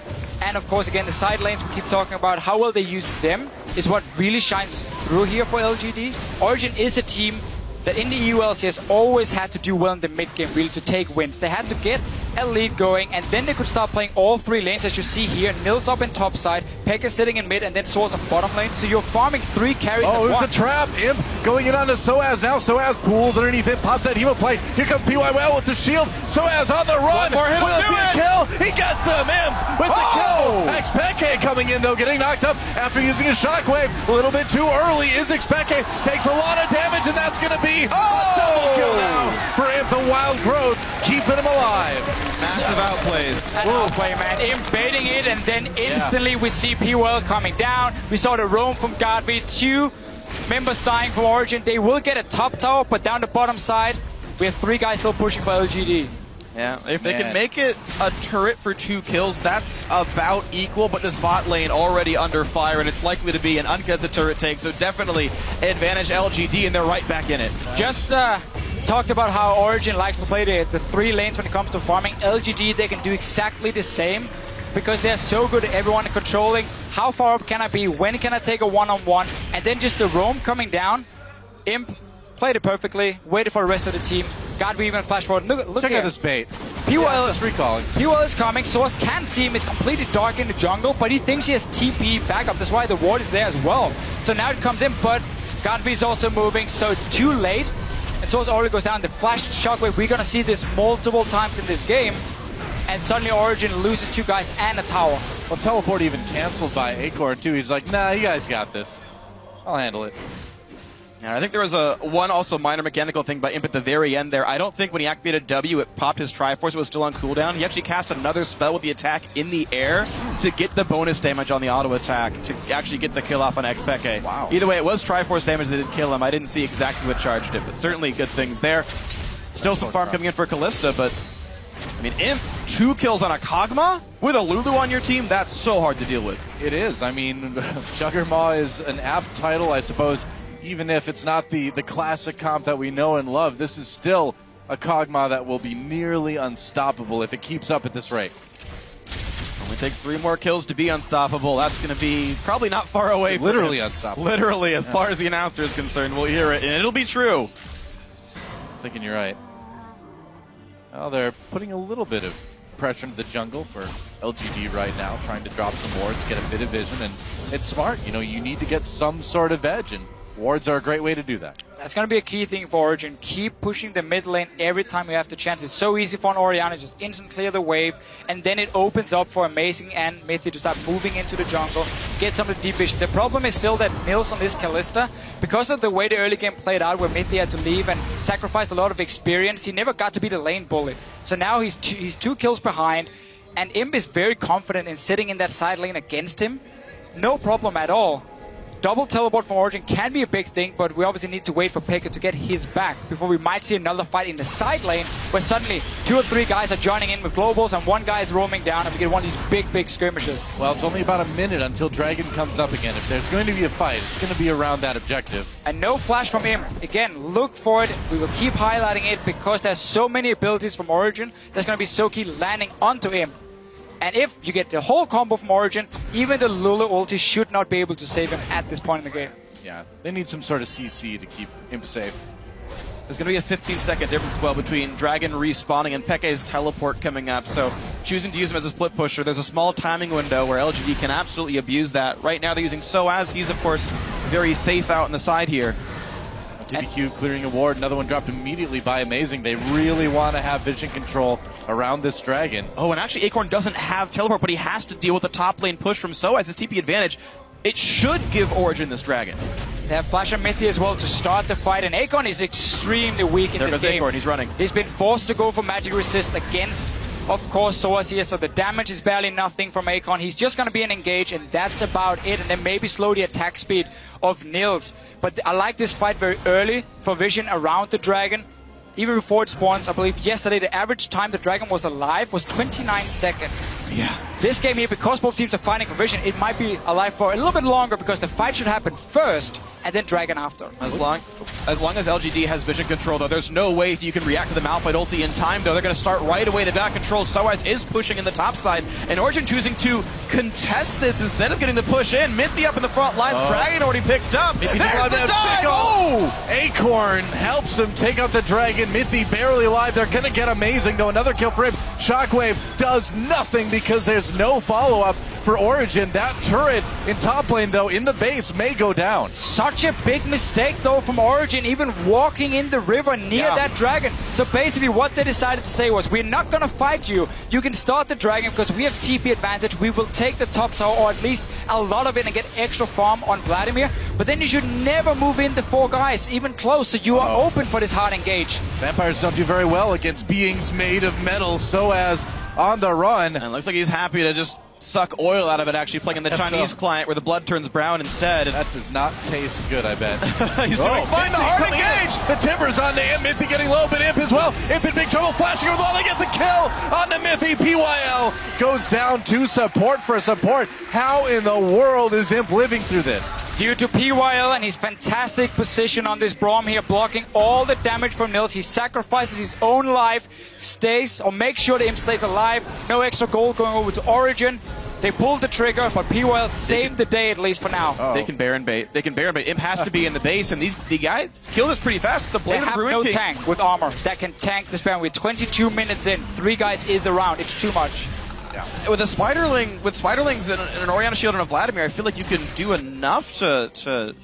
and of course again the side lanes we keep talking about, how well they use them is what really shines through here for LGD. Origen is a team that in the EU LCS always had to do well in the mid game really to take wins. They had to get a lead going, and then they could start playing all 3 lanes, as you see here. Niels up in top side, Peke sitting in mid, and then sOAZ on bottom lane. So you're farming 3 carries at once. Oh, there's a trap. Imp going in onto sOAZ. Now sOAZ pools underneath it, pops that Hemo play. Here comes PYL with the shield. sOAZ on the run. One more hit will do it. Kill. He gets him. Imp with the kill. xPeke coming in, though, getting knocked up after using a shockwave. A little bit too early. Is xPeke. Takes a lot of damage, and that's going to be a double kill now for Imp. The wild growth keeping him alive. Massive outplays. An outplay, man. Imp baiting it, and then instantly we see PYL coming down. We saw the roam from GODV. 2 members dying from Origen. They will get a top tower, but down the bottom side, we have 3 guys still pushing for LGD. Yeah, if they can make it a turret for 2 kills, that's about equal, but this bot lane already under fire, and it's likely to be an uncontested turret take, so definitely advantage LGD, and they're right back in it. Just talked about how Origen likes to play the 3 lanes when it comes to farming. LGD, they can do exactly the same because they're so good at everyone controlling. How far up can I be? When can I take a one-on-one? And then just the roam coming down. Imp played it perfectly, waited for the rest of the team. GODV even flash forward. Look Check here. out this bait. PYL just recalling. PYL is coming. sOAZ can't see him. It's completely dark in the jungle, but he thinks he has TP backup. That's why the ward is there as well. So now it comes in, but GODV is also moving, so it's too late. And sOAZ already goes down. The flash shockwave, we're going to see this multiple times in this game. And suddenly Origen loses 2 guys and a tower. Well, teleport even canceled by Acorn, too. He's like, nah, you guys got this. I'll handle it. And I think there was one also minor mechanical thing by Imp at the very end there. I don't think when he activated W, it popped his Triforce. It was still on cooldown. He actually cast another spell with the attack in the air to get the bonus damage on the auto attack to actually get the kill off on xPeke. Wow. Either way, it was Triforce damage that did kill him. I didn't see exactly what charged it, but certainly good things there. Still some farm coming in for Kalista, but I mean, Imp, 2 kills on a Kog'Maw with a Lulu on your team, that's so hard to deal with. It is. I mean, Juggermaw is an apt title, I suppose. Even if it's not the classic comp that we know and love, this is still a Kog'Maw that will be nearly unstoppable if it keeps up at this rate. Only takes 3 more kills to be unstoppable. That's going to be probably not far away. Literally unstoppable. Literally, as far as the announcer is concerned. We'll hear it, and it'll be true. I'm thinking you're right. Well, they're putting a little bit of pressure into the jungle for LGD right now, trying to drop some wards, get a bit of vision, and it's smart. You know, you need to get some sort of edge, and wards are a great way to do that. That's going to be a key thing for Origen. Keep pushing the mid lane every time you have the chance. It's so easy for an Orianna, just instant clear the wave, and then it opens up for Amazing and Mithy to start moving into the jungle, get some of the deep vision. The problem is still that Niels on this Kalista, because of the way the early game played out where Mithy had to leave and sacrificed a lot of experience, he never got to be the lane bullet. So now he's 2 kills behind, and Imp is very confident in sitting in that side lane against him. No problem at all. Double teleport from Origen can be a big thing, but we obviously need to wait for xPeke to get his back before we might see another fight in the side lane where suddenly 2 or 3 guys are joining in with globals and 1 guy is roaming down and we get one of these big skirmishes. Well, it's only about a minute until Dragon comes up again. If there's going to be a fight, it's going to be around that objective. And no flash from him. Again, look for it. We will keep highlighting it because there's so many abilities from Origen that's going to be so key landing onto him. And if you get the whole combo from Origen, even the Lulu ulti should not be able to save him at this point in the game. Yeah, they need some sort of CC to keep him safe. There's going to be a 15-second difference as well between Dragon respawning and xPeke's teleport coming up. So choosing to use him as a split pusher, there's a small timing window where LGD can absolutely abuse that. Right now they're using sOAZ. He's, of course, very safe out on the side here. TBQ clearing a ward, another one dropped immediately by Amazing. They really want to have vision control around this Dragon. Oh, and actually Acorn doesn't have teleport, but he has to deal with the top lane push from sOAZ. His TP advantage, it should give Origen this Dragon. They have Flash and Mithy as well to start the fight, and Acorn is extremely weak in this game. Acorn, he's running. He's been forced to go for magic resist against, of course, sOAZ here, so the damage is barely nothing from Acorn. He's just going to be an engage, and that's about it, and then maybe slow the attack speed of Niels. But I like this fight very early for vision around the Dragon. Even before it spawns, I believe yesterday the average time the Dragon was alive was 29 seconds. Yeah. This game here, because both teams are fighting for vision, it might be alive for a little bit longer because the fight should happen first and then Dragon after. As long as LGD has vision control, though, there's no way you can react to the Malphite ulti in time, though. They're going to start right away to back control. sOAZ is pushing in the top side, and Origen choosing to contest this instead of getting the push in. Mithy up in the front lines. Dragon already picked up. There's the dive! Oh! Acorn helps him take out the Dragon. Mithy barely alive. They're going to get Amazing, though. Another kill for him. Shockwave does nothing because there's no follow-up for Origen. That turret in top lane, though, in the base may go down. Such a big mistake, though, from Origen, even walking in the river near that Dragon. So basically what they decided to say was, we're not going to fight you. You can start the Dragon because we have TP advantage. We will take the top tower, or at least a lot of it, and get extra farm on Vladimir. But then you should never move in the 4 guys, even close, so you are open for this hard engage. Vampires don't do very well against beings made of metal. sOAZ on the run. And it looks like he's happy to just suck oil out of it, actually playing in the Chinese client where the blood turns brown instead. That does not taste good, I bet. He's doing fine. The hard engage! The Timbers onto Imp. Mithy getting low, but Imp as well. Imp in big trouble, flashing over the wall. They get the kill onto Mithy. Pyl goes down to support for support. How in the world is Imp living through this? Due to Pyl and his fantastic position on this Braum here, blocking all the damage from Niels, he sacrifices his own life, stays, or makes sure the Imp stays alive. No extra gold going over to Origen. They pulled the trigger, but Pyl saved the day, at least for now. They can Baron bait. Imp has to be in the base, and the guys kill this pretty fast. The Blade they of have Ruin no King. tank with armor that can tank this Baron. With 22 minutes in, 3 guys is around. It's too much. With a Spiderlings and an Orianna shield and a Vladimir, I feel like you can do enough to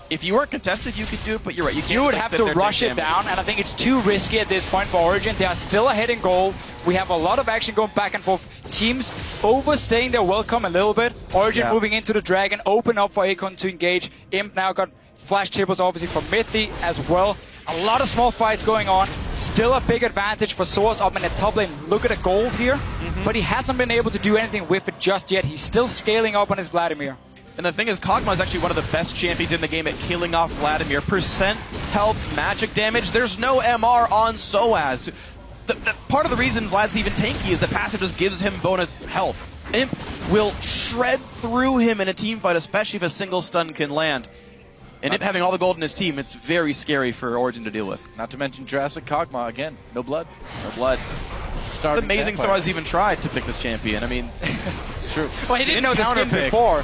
if you weren't contested, you could do it, but you're right. You would have to rush it down, and I think it's too risky at this point for Origen. They are still ahead in goal. We have a lot of action going back and forth. Teams overstaying their welcome a little bit. Origen moving into the Dragon, open up for Acorn to engage. Imp now got flash tables, obviously, for Mithy as well. A lot of small fights going on. Still a big advantage for sOAZ up in the top lane. Look at the gold here. But he hasn't been able to do anything with it just yet. He's still scaling up on his Vladimir. And the thing is, Kog'Maw is actually one of the best champions in the game at killing off Vladimir. Percent health, magic damage. There's no MR on sOAZ. The part of the reason Vlad's even tanky is the passive just gives him bonus health. Imp will shred through him in a team fight, especially if a single stun can land. And Imp having all the gold in his team, it's very scary for Origen to deal with. Not to mention Jurassic Kog'Maw again. No blood. No blood. It's amazing sOAZ even tried to pick this champion. I mean, it's true. Well, he didn't know the skin before.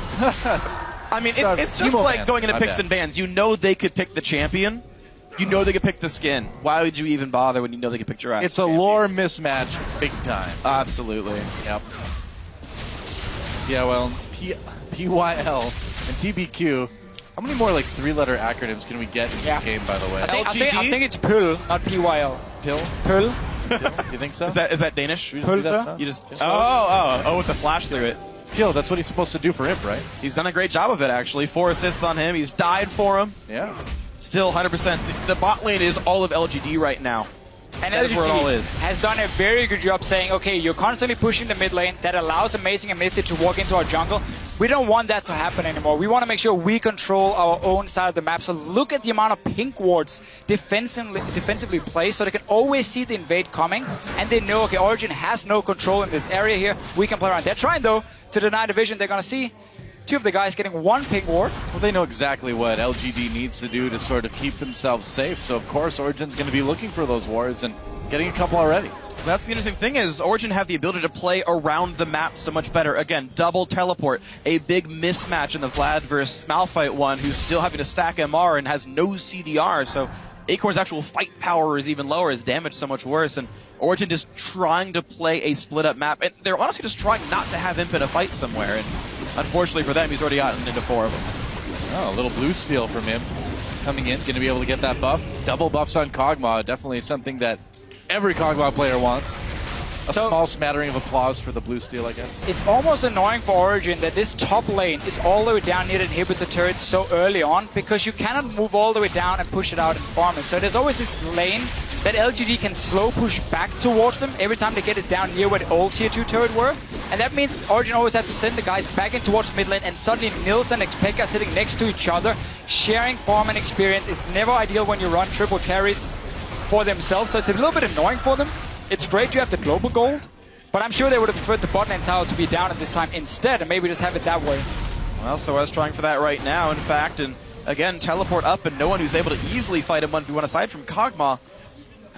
I mean, it's just like going into picks and bans. You know they could pick the champion. You know they could pick the skin. Why would you even bother when you know they could pick Jurassic? It's a lore mismatch, big time. Absolutely. Yep. Yeah, well, PYL and TBQ How many more like 3-letter acronyms can we get in this game, by the way? I think it's Pyl, not Pyl. Pyl? Pyl? You think so? Is that Danish? Pulver? You just with the slash through it. Pyl, that's what he's supposed to do for Imp, right? He's done a great job of it, actually. 4 assists on him. He's died for him. Yeah. Still 100%. The bot lane is all of LGD right now. And that is where it all LGD is. has done a very good job saying, okay, you're constantly pushing the mid lane. That allows Amazing and Mithy to walk into our jungle. We don't want that to happen anymore. We want to make sure we control our own side of the map. So look at the amount of pink wards defensively placed, so they can always see the invade coming. And they know, okay, Origen has no control in this area here. We can play around. They're trying, though, to deny the vision. They're going to see 2 of the guys getting 1 pink ward. Well, they know exactly what LGD needs to do to sort of keep themselves safe. So, of course, Origen's going to be looking for those wards and getting a couple already. That's the interesting thing is Origen have the ability to play around the map so much better. Again, double teleport, a big mismatch in the Vlad versus Malphite one, who's still having to stack MR and has no CDR. So Acorn's actual fight power is even lower, his damage so much worse, and Origen just trying to play a split-up map. And they're honestly just trying not to have Imp in a fight somewhere. And unfortunately for them, he's already gotten into 4 of them. Oh, a little blue steal from him coming in, going to be able to get that buff. Double buffs on Kog'Maw, definitely something that every Kog'Maw player wants. A small smattering of applause for the blue steal, I guess. It's almost annoying for Origen that this top lane is all the way down near the inhibitor turret so early on, because you cannot move all the way down and push it out and farm it. So there's always this lane that LGD can slow push back towards them every time they get it down near where the old tier 2 turret were. And that means Origen always has to send the guys back in towards mid lane, and suddenly Niels and xPeke are sitting next to each other, sharing farm and experience. It's never ideal when you run triple carries for themselves, so it's a little bit annoying for them. It's great you have the global gold, but I'm sure they would have preferred the bot lane tower to be down at this time instead, and maybe just have it that way. Well, sOAZ trying for that right now, in fact, and again, teleport up, and no one who's able to easily fight him 1v1 aside from Kog'Maw.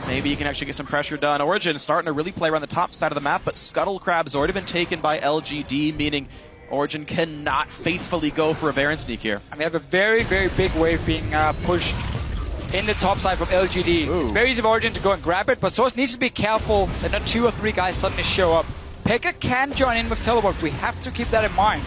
Maybe you can actually get some pressure done. Origen starting to really play around the top side of the map, but Scuttle Crab's already been taken by LGD, meaning Origen cannot faithfully go for a Baron sneak here. And we have a very, very big wave being pushed in the top side from LGD. Ooh. It's very easy for Origen to go and grab it, but sOAZ needs to be careful that not 2 or 3 guys suddenly show up. Pekka can join in with teleport. We have to keep that in mind.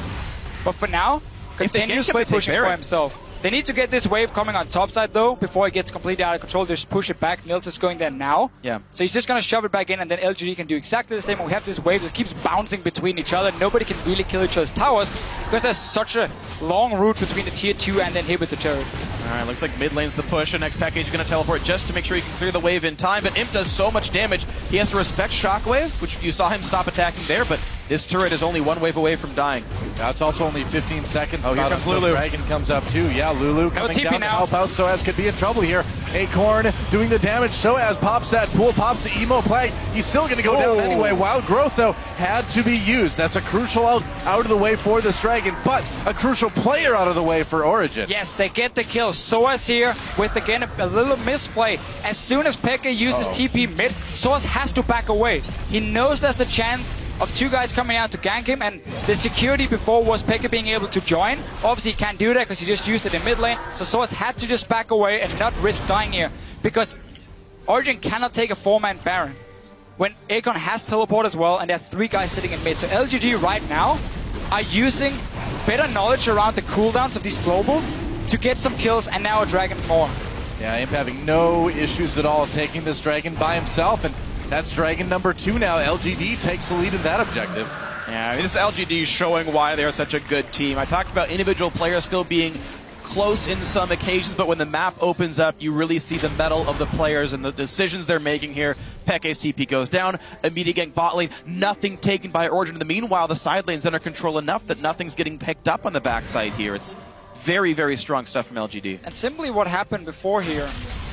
But for now, continuously pushing for himself. They need to get this wave coming on top side, though, before it gets completely out of control. Just push it back. Niels is going there now. Yeah. So he's just going to shove it back in, and then LGD can do exactly the same. We have this wave that keeps bouncing between each other. Nobody can really kill each other's towers because there's such a long route between the tier 2 and the inhibitor turret. Alright, looks like mid lane's the push, and xPeke is going to teleport just to make sure he can clear the wave in time, but Imp does so much damage, he has to respect Shockwave, which you saw him stop attacking there, but this turret is only 1 wave away from dying. Now it's also only 15 seconds. Oh, here comes Lulu. Dragon comes up too. Yeah, Lulu coming down to help out. sOAZ could be in trouble here. Acorn doing the damage. sOAZ pops that pool, pops the emo play. He's still going to go down anyway. Wild Growth, though, had to be used. That's a crucial out of the way for this Dragon, but a crucial player out of the way for Origen. Yes, they get the kill. sOAZ here with, again, a little misplay. As soon as Pekka uses TP mid, sOAZ has to back away. He knows there's the chance of 2 guys coming out to gank him, and the security before was Pekka being able to join. Obviously he can't do that because he just used it in mid lane, so sOAZ had to just back away and not risk dying here, because Origen cannot take a 4-man Baron when Acorn has teleport as well, and there are 3 guys sitting in mid. So LGD right now are using better knowledge around the cooldowns of these globals to get some kills, and now a Dragon more. Yeah, Imp having no issues at all taking this Dragon by himself, and that's Dragon number 2 now. LGD takes the lead in that objective. Yeah, I mean, this LGD is showing why they are such a good team. I talked about individual player skill being close in some occasions, but when the map opens up, you really see the mettle of the players and the decisions they're making here. Peke's TP goes down, immediate gank bot lane, nothing taken by Origen. In the meanwhile, the side lane's under control enough that nothing's getting picked up on the backside here. It's very, very strong stuff from LGD. And simply what happened before here,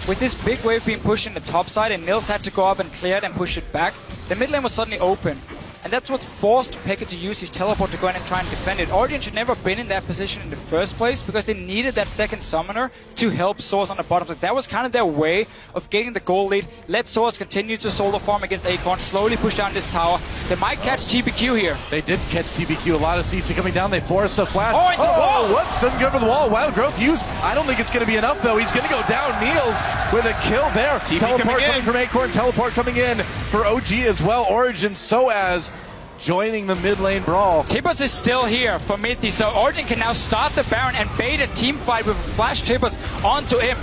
with this big wave being pushed in the top side and Niels had to go up and clear it and push it back, the mid lane was suddenly open. And that's what forced Pekka to use his teleport to go in and try and defend it. Origen should never have been in that position in the first place because they needed that second summoner to help sOAZ on the bottom. So that was kind of their way of getting the goal lead. Let sOAZ continue to solo farm against Acorn, slowly push down this tower. They might catch TBQ here. They did catch TBQ. A lot of CC coming down. They force a flash. Oh, the wall! Whoops, doesn't go for the wall. Wild Growth used. I don't think it's going to be enough, though. He's going to go down. Niels with a kill there. TP teleport coming from Acorn. Teleport coming in for OG as well. Origen, sOAZ joining the mid lane brawl. Tibbers is still here for Mithy, so Origen can now start the Baron and bait a team fight with Flash Tibbers onto him.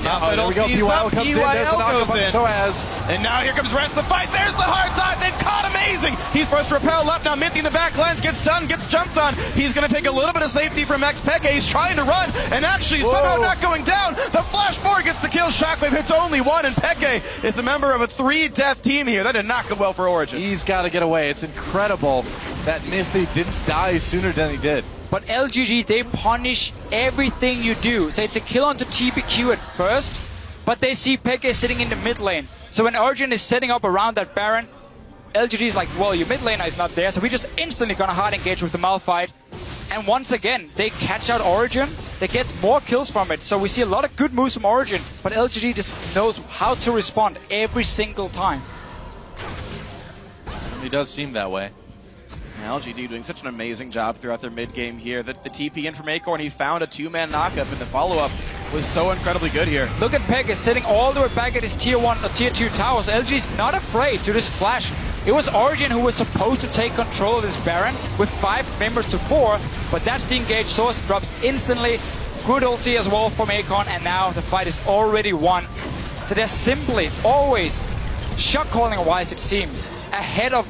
Now, there we go. Pyl comes in. There's an knock on sOAZ. And now here comes the rest of the fight. There's the hard time. They've caught amazing. He's forced to repel up. Now Mithy in the back lines gets stunned, gets jumped on. He's going to take a little bit of safety from xPeke. He's trying to run, and actually somehow not going down. The Flash 4 gets the kill. Shockwave hits only one, and Peke is a member of a 3-death team here. That did not go well for Origen. He's got to get away. It's incredible that Mithy didn't die sooner than he did. But LGD, they punish everything you do. So it's a kill onto TBQ at first, but they see Peke sitting in the mid lane. So when Origen is setting up around that Baron, LGD is like, well, your mid laner is not there, so we're just instantly gonna hard engage with the Malphite. And once again, they catch out Origen, they get more kills from it. So we see a lot of good moves from Origen, but LGD just knows how to respond every single time. He does seem that way. LGD doing such an amazing job throughout their mid game here. The TP in from Acorn, he found a 2-man knockup, and the follow-up was so incredibly good here. Look at Peke sitting all the way back at his tier 1 or tier 2 towers. LGD's not afraid to just flash. It was Origen who was supposed to take control of this Baron with 5 members to 4, but that's the engaged source, drops instantly. Good ulti as well from Acorn, and now the fight is already won. So they're simply always, shot calling wise it seems, ahead of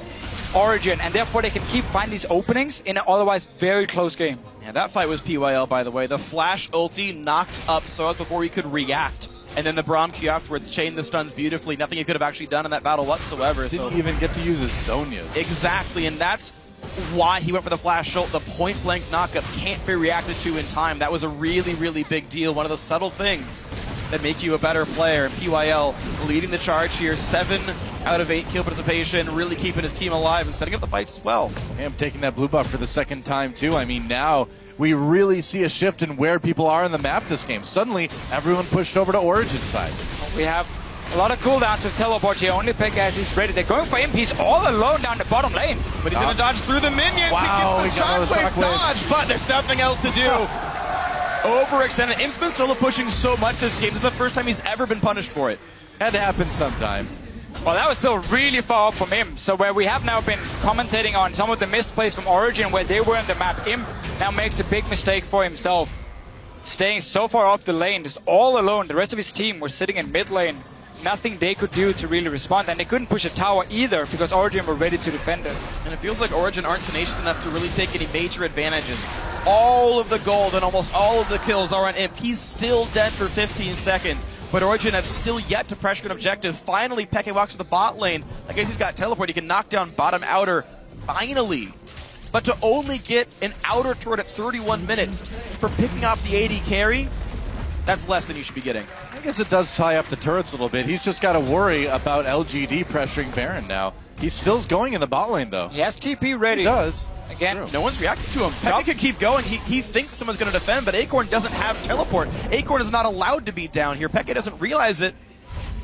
Origen, and therefore they can keep finding these openings in an otherwise very close game. Yeah, that fight was Pyl, by the way. The flash ulti knocked up sOAZ before he could react. And then the Braum Q afterwards chained the stuns beautifully. Nothing he could have actually done in that battle whatsoever. Didn't even get to use his Zonias. Exactly, and that's why he went for the flash ult. The point-blank knockup can't be reacted to in time. That was a really, really big deal. One of those subtle things that make you a better player. And Pyl leading the charge here. 7 out of 8 kill participation, really keeping his team alive and setting up the fights as well. I'm taking that blue buff for the second time too. I mean, now we really see a shift in where people are in the map this game. Suddenly, everyone pushed over to Origen side. We have a lot of cooldowns with teleport here. Only Peke as he's ready. They're going for him. He's all alone down the bottom lane. But he's going to dodge through the minions to get the shockwave dodge, but there's nothing else to do. Overextended. Imp's been solo pushing so much this game. This is the first time he's ever been punished for it. Had to happen sometime. Well, that was still really far up from him. So where we have now been commentating on some of the misplays from Origen where they were in the map, Imp now makes a big mistake for himself. Staying so far up the lane, just all alone. The rest of his team were sitting in mid lane. Nothing they could do to really respond, and they couldn't push a tower either because Origen were ready to defend it. And it feels like Origen aren't tenacious enough to really take any major advantages. All of the gold and almost all of the kills are on Imp. He's still dead for 15 seconds. But Origen has still yet to pressure an objective. Finally, Peke walks to the bot lane. I guess he's got teleport. He can knock down bottom outer. Finally. But to only get an outer turret at 31 minutes for picking off the AD carry, that's less than you should be getting. I guess it does tie up the turrets a little bit. He's just got to worry about LGD pressuring Baron now. He's still going in the bot lane, though. He has TP ready. He does. Again, no one's reacting to him. Peke can keep going. He thinks someone's going to defend, but Acorn doesn't have teleport. Acorn is not allowed to be down here. Peke doesn't realize it.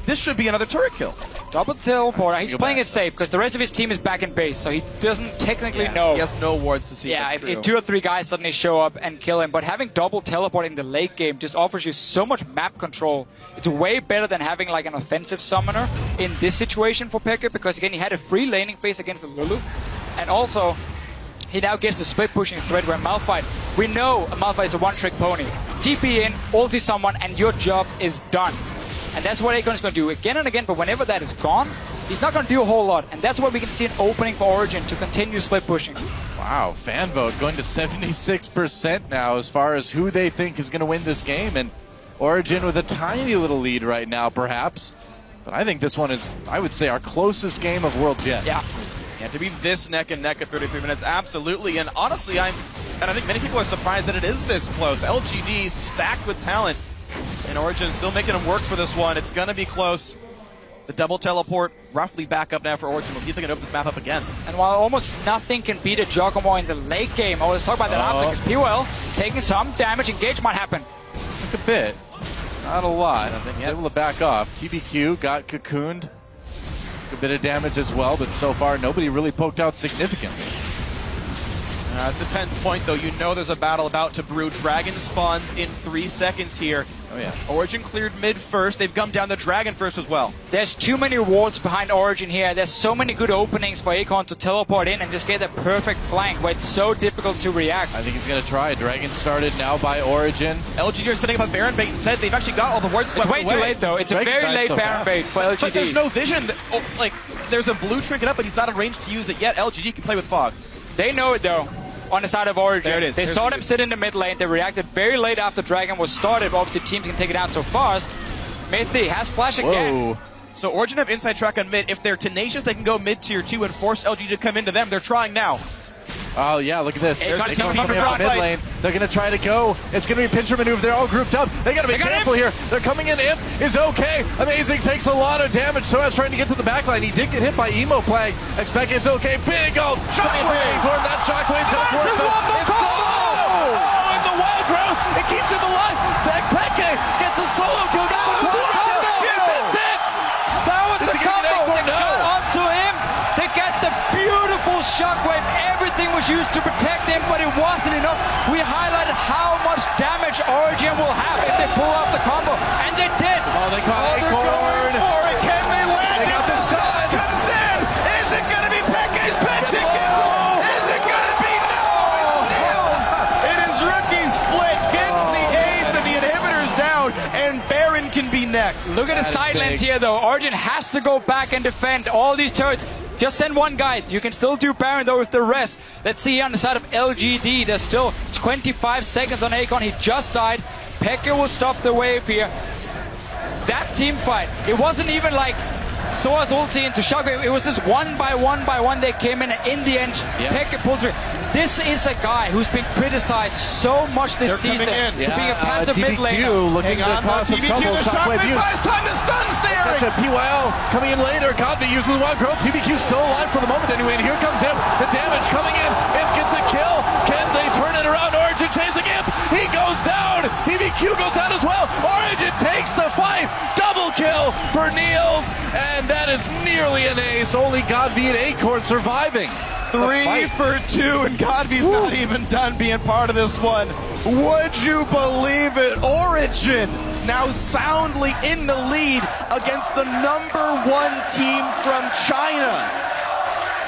This should be another turret kill. Double teleport. He's playing it safe because the rest of his team is back in base, so he doesn't technically know. He has no wards to see. Yeah, if 2 or 3 guys suddenly show up and kill him, but having double teleport in the late game just offers you so much map control. It's way better than having like an offensive summoner in this situation for Peke because again he had a free laning phase against the Lulu, and also he now gets the split pushing threat where Malphite, we know Malphite is a one-trick pony. TP in, ulti someone, and your job is done. And that's what Acorn is going to do again and again, but whenever that is gone, he's not going to do a whole lot. And that's why we can see an opening for Origen to continue split pushing. Wow, fan vote going to 76% now as far as who they think is going to win this game. And Origen with a tiny little lead right now, perhaps. But I think this one is, I would say, our closest game of World Jet. Yeah. Yeah, to be this neck and neck at 33 minutes, absolutely. And honestly, I think many people are surprised that it is this close. LGD stacked with talent. And Origen still making them work for this one. It's going to be close. The double teleport roughly back up now for Origen. We'll see if they can open this map up again. And while almost nothing can beat a Kog'Maw in the late game, I was talking about that after, because Pyl taking some damage. Engage might happen. Took a bit. Not a lot. Able to back off. TBQ got cocooned. A bit of damage as well, but so far nobody really poked out significantly. It's a tense point, though. You know there's a battle about to brew. Dragon spawns in 3 seconds here. Oh, yeah. Origen cleared mid first. They've gummed down the Dragon first as well. There's too many walls behind Origen here. There's so many good openings for Acorn to teleport in and just get a perfect flank where it's so difficult to react. I think he's going to try. Dragon started now by Origen. LGD are setting up a Baron bait instead. They've actually got all the wards swept away. It's way too late, though. It's a very late Baron bait for LGD. But there's no vision. Like, there's a blue trinket up, but he's not in range to use it yet. LGD can play with fog. They know it, though. On the side of Origen. There it is. They saw them sit in the mid lane. They reacted very late after Dragon was started. Obviously, teams can take it down so fast. Mithy has flash again. So Origen have inside track on mid. If they're tenacious, they can go mid tier 2 and force LGD to come into them. They're trying now. Oh, yeah, look at this. They're coming up mid lane. They're going to try to go. It's going to be a pincher maneuver. They're all grouped up. They got to be careful here. They're coming in. Imp is okay. Amazing takes a lot of damage. sOAZ trying to get to the back line. He did get hit by Emo Plague. xPeke is okay. Big old shockwave for him. That shockwave could have forced him. Oh, and the wild growth. It keeps him alive. xPeke gets a solo kill. That's it. That was the combo. They got onto him. They get the beautiful shockwave. Everything was used to protect him, but it wasn't enough. We highlighted how much damage Origen will have if they pull off the combo, and they did. Oh, they caught Acorn. They're going for it. Can they land? They got the stun. Comes in. Is it going to be Peke's pentakill? Is it going to be? No, it's Niels. It is rookie split. Gets the aids and the inhibitors down, and Baron can be next. Look at the side lanes here, though. Origen has to go back and defend all these turrets. Just send one guy. You can still do Baron, though, with the rest. Let's see here on the side of LGD. There's still 25 seconds on Acorn. He just died. Peke will stop the wave here. That team fight, it wasn't even like sOAZ ulti into Shockwave. It was just one by one they came in the end, Peke pulled through. This is a guy who's been criticized so much this season for being a passive mid laner. Looking to cause some trouble. Shockwave buys time. The stun's there. That's a PYL coming in later. GODV uses the wild growth. TBQ still alive for the moment anyway. And here comes Imp. The damage coming in. Imp gets a kill. Can they turn it around? Origen chasing Imp. He goes down. TBQ goes down as well. Origen takes the fight. Double kill for Niels. And that is nearly an ace. Only GODV and Acorn surviving. 3 for 2, and GODV's not even done being part of this one. Would you believe it? Origen now soundly in the lead against the #1 team from China.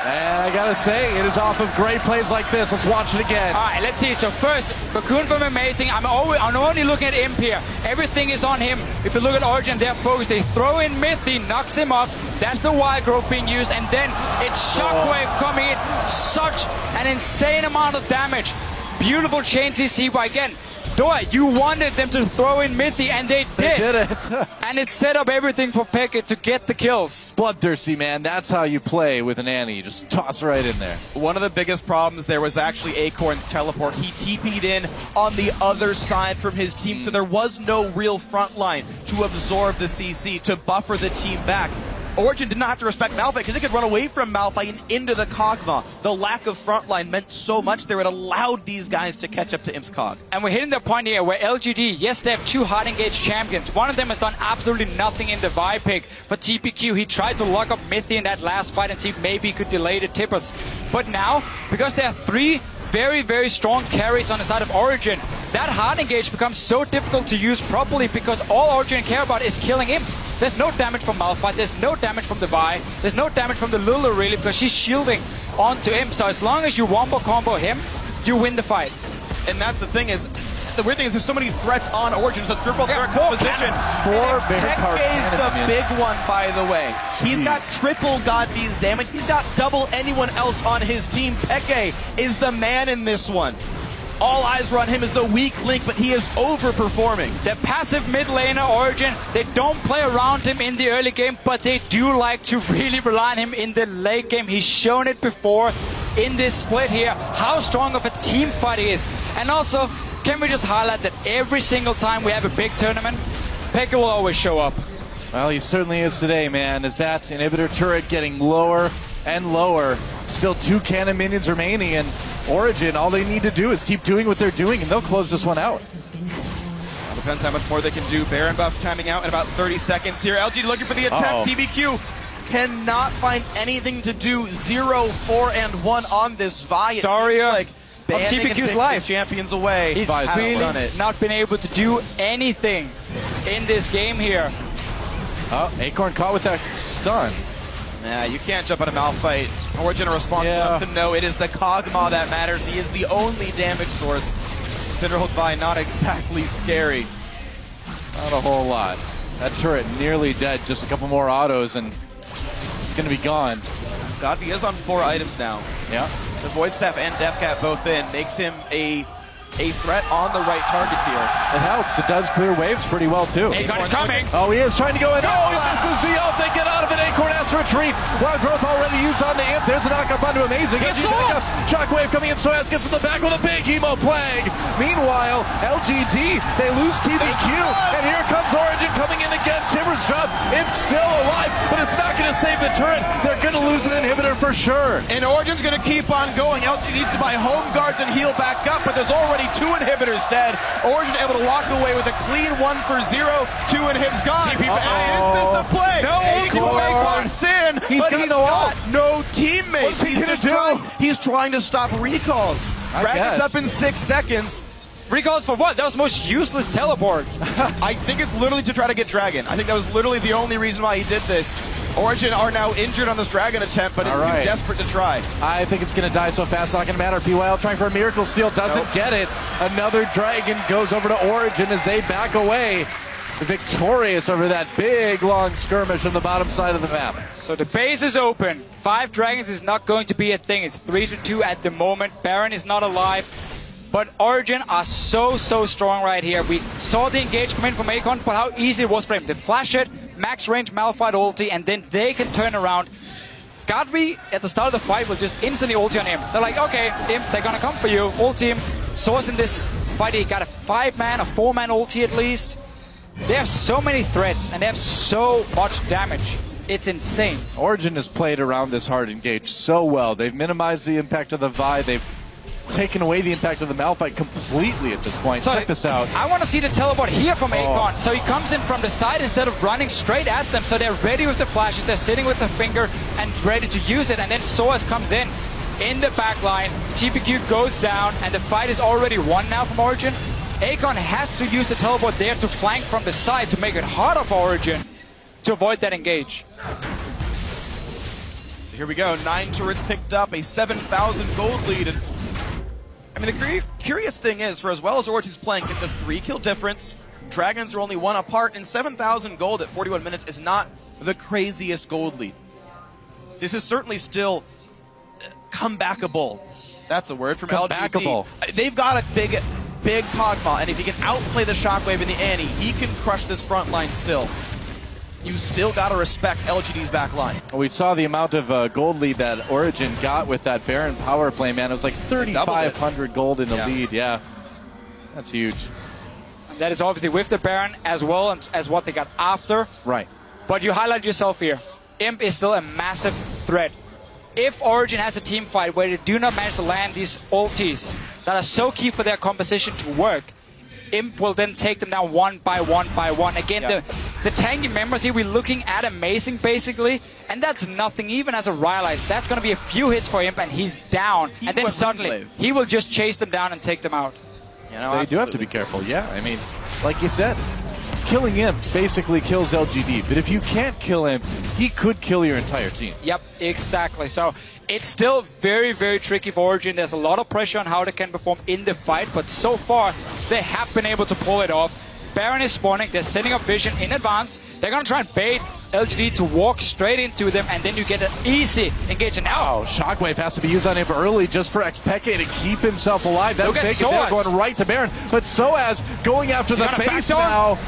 And I gotta say, it is off of great plays like this. Let's watch it again. All right, let's see. So first, Cocoon from Amazing. I'm only looking at Imp here. Everything is on him. If you look at Origen, they're focused. They throw in Mithy, knocks him off. That's the wild growth being used. And then it's Shockwave coming in. Such an insane amount of damage. Beautiful chain CC by again. Dora, you wanted them to throw in Mithy, and they did. They did it. And it set up everything for Peke to get the kills. Bloodthirsty, man. That's how you play with an Annie. You just toss right in there. One of the biggest problems there was actually Acorn's teleport. He TP'd in on the other side from his team, so there was no real front line to absorb the CC, to buffer the team back. Origen did not have to respect Malphite because they could run away from Malphite and into the Kog'Maw. The lack of frontline meant so much there, it allowed these guys to catch up to Imp's Cog. And we're hitting the point here where LGD, yes, they have 2 hard engaged champions. One of them has done absolutely nothing in the Xpeke. For TBQ, he tried to lock up Mithy in that last fight and see if maybe he could delay the tippers. But now, because there are 3 very, very strong carries on the side of Origen, that hard engage becomes so difficult to use properly because all Origen care about is killing him. There's no damage from Malphite, there's no damage from the Vi, there's no damage from the Lulu really because she's shielding onto him. So as long as you wombo combo him, you win the fight. And that's the thing is, the weird thing is there's so many threats on Origen. It's a triple threat composition. Peke's the big one, by the way. He's got triple GODV's damage. He's got double anyone else on his team. Peke is the man in this one. All eyes are on him as the weak link, but he is overperforming. The passive mid laner Origen, they don't play around him in the early game, but they do like to really rely on him in the late game. He's shown it before in this split here, how strong of a team fight he is. And also, can we just highlight that every single time we have a big tournament, Peke will always show up. Well, he certainly is today, man. Is that inhibitor turret getting lower and lower? Still 2 cannon minions remaining, and Origen, all they need to do is keep doing what they're doing, and they'll close this one out. Depends how much more they can do. Baron buff timing out in about 30 seconds here. LGD looking for the attempt. TBQ cannot find anything to do. 0, 4, and 1 on this Vi. Daria. TBQ's life. Champions away. He's really not been able to do anything in this game here. Oh, Acorn caught with that stun. Yeah, you can't jump on a Malphite. Origen responds enough to know it is the Kog'Maw that matters. He is the only damage source. Cinderhook by not exactly scary. Not a whole lot. That turret nearly dead. Just a couple more autos and it's going to be gone. GODV is on 4 items now. Yeah. The Void Staff and Deathcat both in. Makes him a threat on the right targets here. It helps. It does clear waves pretty well, too. Acorn is coming. Oh, he is trying to go in. Oh, he misses the ult. They get out of it. Acorn has to retreat. Wild Growth already used on the imp. There's a knockup onto Amazing. Shockwave coming in. sOAZ gets in the back with a big Emo Plague. Meanwhile, LGD, they lose TBQ. And here comes Origen coming in again. Timber's drop. Imp's still alive, but it's not going to save the turret. They're going to lose an inhibitor for sure. And Origen's going to keep on going. LGD needs to buy home guards and heal back up, but there's already 2 inhibitors dead. Origen able to walk away with a clean 1 for 0. 2 inhibs gone. Is this the play? No, Acorn walks in, but he's got no teammates. What's he gonna do? He's trying to stop recalls. Dragon's up in 6 seconds. Recalls for what? That was the most useless teleport. I think it's literally to try to get Dragon. I think that was literally the only reason why he did this. Origen are now injured on this Dragon attempt, but it's too desperate to try. I think it's going to die so fast, not going to matter. Pyl trying for a Miracle Steal, doesn't get it. Another Dragon goes over to Origen as they back away. Victorious over that big, long skirmish on the bottom side of the map. So the base is open. 5 Dragons is not going to be a thing. It's 3-2 at the moment. Baron is not alive. But Origen are so strong right here. We saw the engage come in from Acorn, but how easy it was for him. They flash it, max range Malphite ulti, and then they can turn around. GODV, at the start of the fight, will just instantly ulti on him. They're like, okay, Imp, they're gonna come for you. Ulti him. sOAZ in this fight, he got a 5-man, a 4-man ulti at least. They have so many threats, and they have so much damage. It's insane. Origen has played around this hard engage so well. They've minimized the impact of the Vi. They've taken away the impact of the Malphite completely at this point. So check this out. I want to see the teleport here from Acorn. So he comes in from the side instead of running straight at them. So they're ready with the flashes. They're sitting with the finger and ready to use it. And then sOAZ comes in the back line. TBQ goes down, and the fight is already won now from Origen. Acorn has to use the teleport there to flank from the side to make it harder for Origen to avoid that engage. So here we go. 9 turrets picked up, a 7,000 gold lead. And I mean, the curious thing is, for as well as Origen's playing, it's a 3-kill difference. Dragons are only 1 apart, and 7,000 gold at 41 minutes is not the craziest gold lead. This is certainly still comebackable. That's a word from LGD. They've got a big Kog'Maw, and if he can outplay the Shockwave in the ante, he can crush this front line still. You still got to respect LGD's back line. We saw the amount of gold lead that Origen got with that Baron power play, man. It was like 3,500 gold in the lead. Yeah, that's huge. That is obviously with the Baron as well as what they got after. Right. But you highlight yourself here. Imp is still a massive threat. If Origen has a team fight where they do not manage to land these ultis that are so key for their composition to work, Imp will then take them down 1 by 1 by 1. Again, the tanky members here, we're looking at Amazing basically, and that's nothing. Even as a Rylai's, that's going to be a few hits for Imp, and he's down. And then suddenly, he will just chase them down and take them out. You know, they do have to be careful, yeah. I mean, like you said, killing Imp basically kills LGD, but if you can't kill Imp, he could kill your entire team. Yep, exactly. So it's still very tricky for Origen. There's a lot of pressure on how they can perform in the fight, but so far they have been able to pull it off. Baron is spawning, they're setting up vision in advance. They're going to try and bait LGD to walk straight into them, and then you get an easy engage. And now, Shockwave has to be used on him early just for xPeke to keep himself alive. That's big, and they're going right to Baron. But sOAZ going after the base now.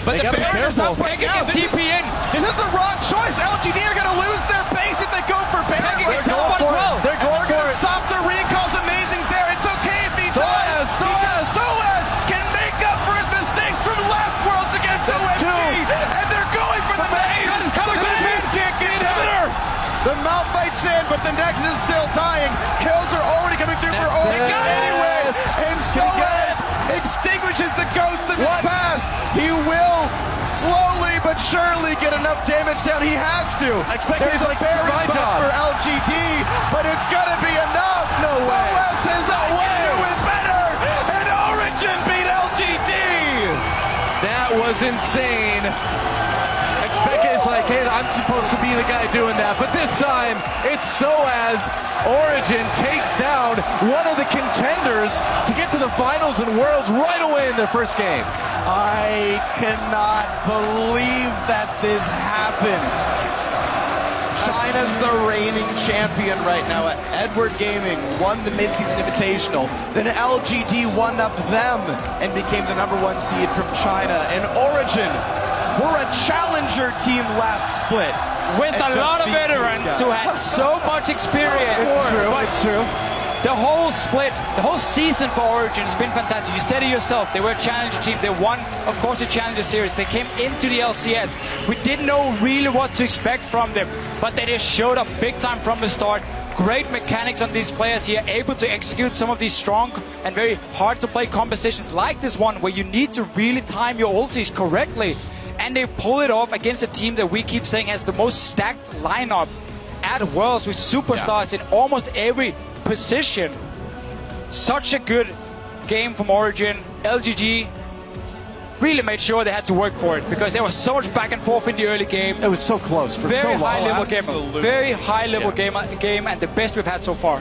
But the Baron is up right now. This is the wrong choice. LGD are going to lose their base if they go for Baron. They're going for it. They're going to stop the recalls. Amazing's there. It's okay if he does. sOAZ can make up for his mistakes from last Worlds against OMG. And they're going for the main. The main can't get inhibitor. The Malphite's in, but the Nexus is still dying. Kills are already coming through for Origen anyway. And sOAZ extinguishes the ghosts of his past. He will slowly but surely get enough damage down. He has to. There's a Baron spot for LGD, but it's going to be enough. No way. sOAZ is away. is insane. xPeke is like, hey, I'm supposed to be the guy doing that. But this time, it's sOAZ. Origen takes down one of the contenders to get to the finals and Worlds right away in their first game. I cannot believe that this happened. China's the reigning champion right now. Edward Gaming won the mid-season invitational. Then LGD one-up them and became the #1 seed from China. And Origen were a challenger team last split. With a lot of veterans who had so much experience. It's true, it's true. The whole split, the whole season for Origen has been fantastic. You said it yourself. They were a challenger team. They won, of course, the Challenger Series. They came into the LCS. We didn't know really what to expect from them, but they just showed up big time from the start. Great mechanics on these players here, able to execute some of these strong and very hard to play compositions like this one, where you need to really time your ultis correctly. And they pull it off against a team that we keep saying has the most stacked lineup at Worlds, with superstars in almost every position. Such a good game from Origen. LGD really made sure they had to work for it, because there was so much back and forth in the early game. It was so close for very so long. high level game. Very high level game, and the best we've had so far.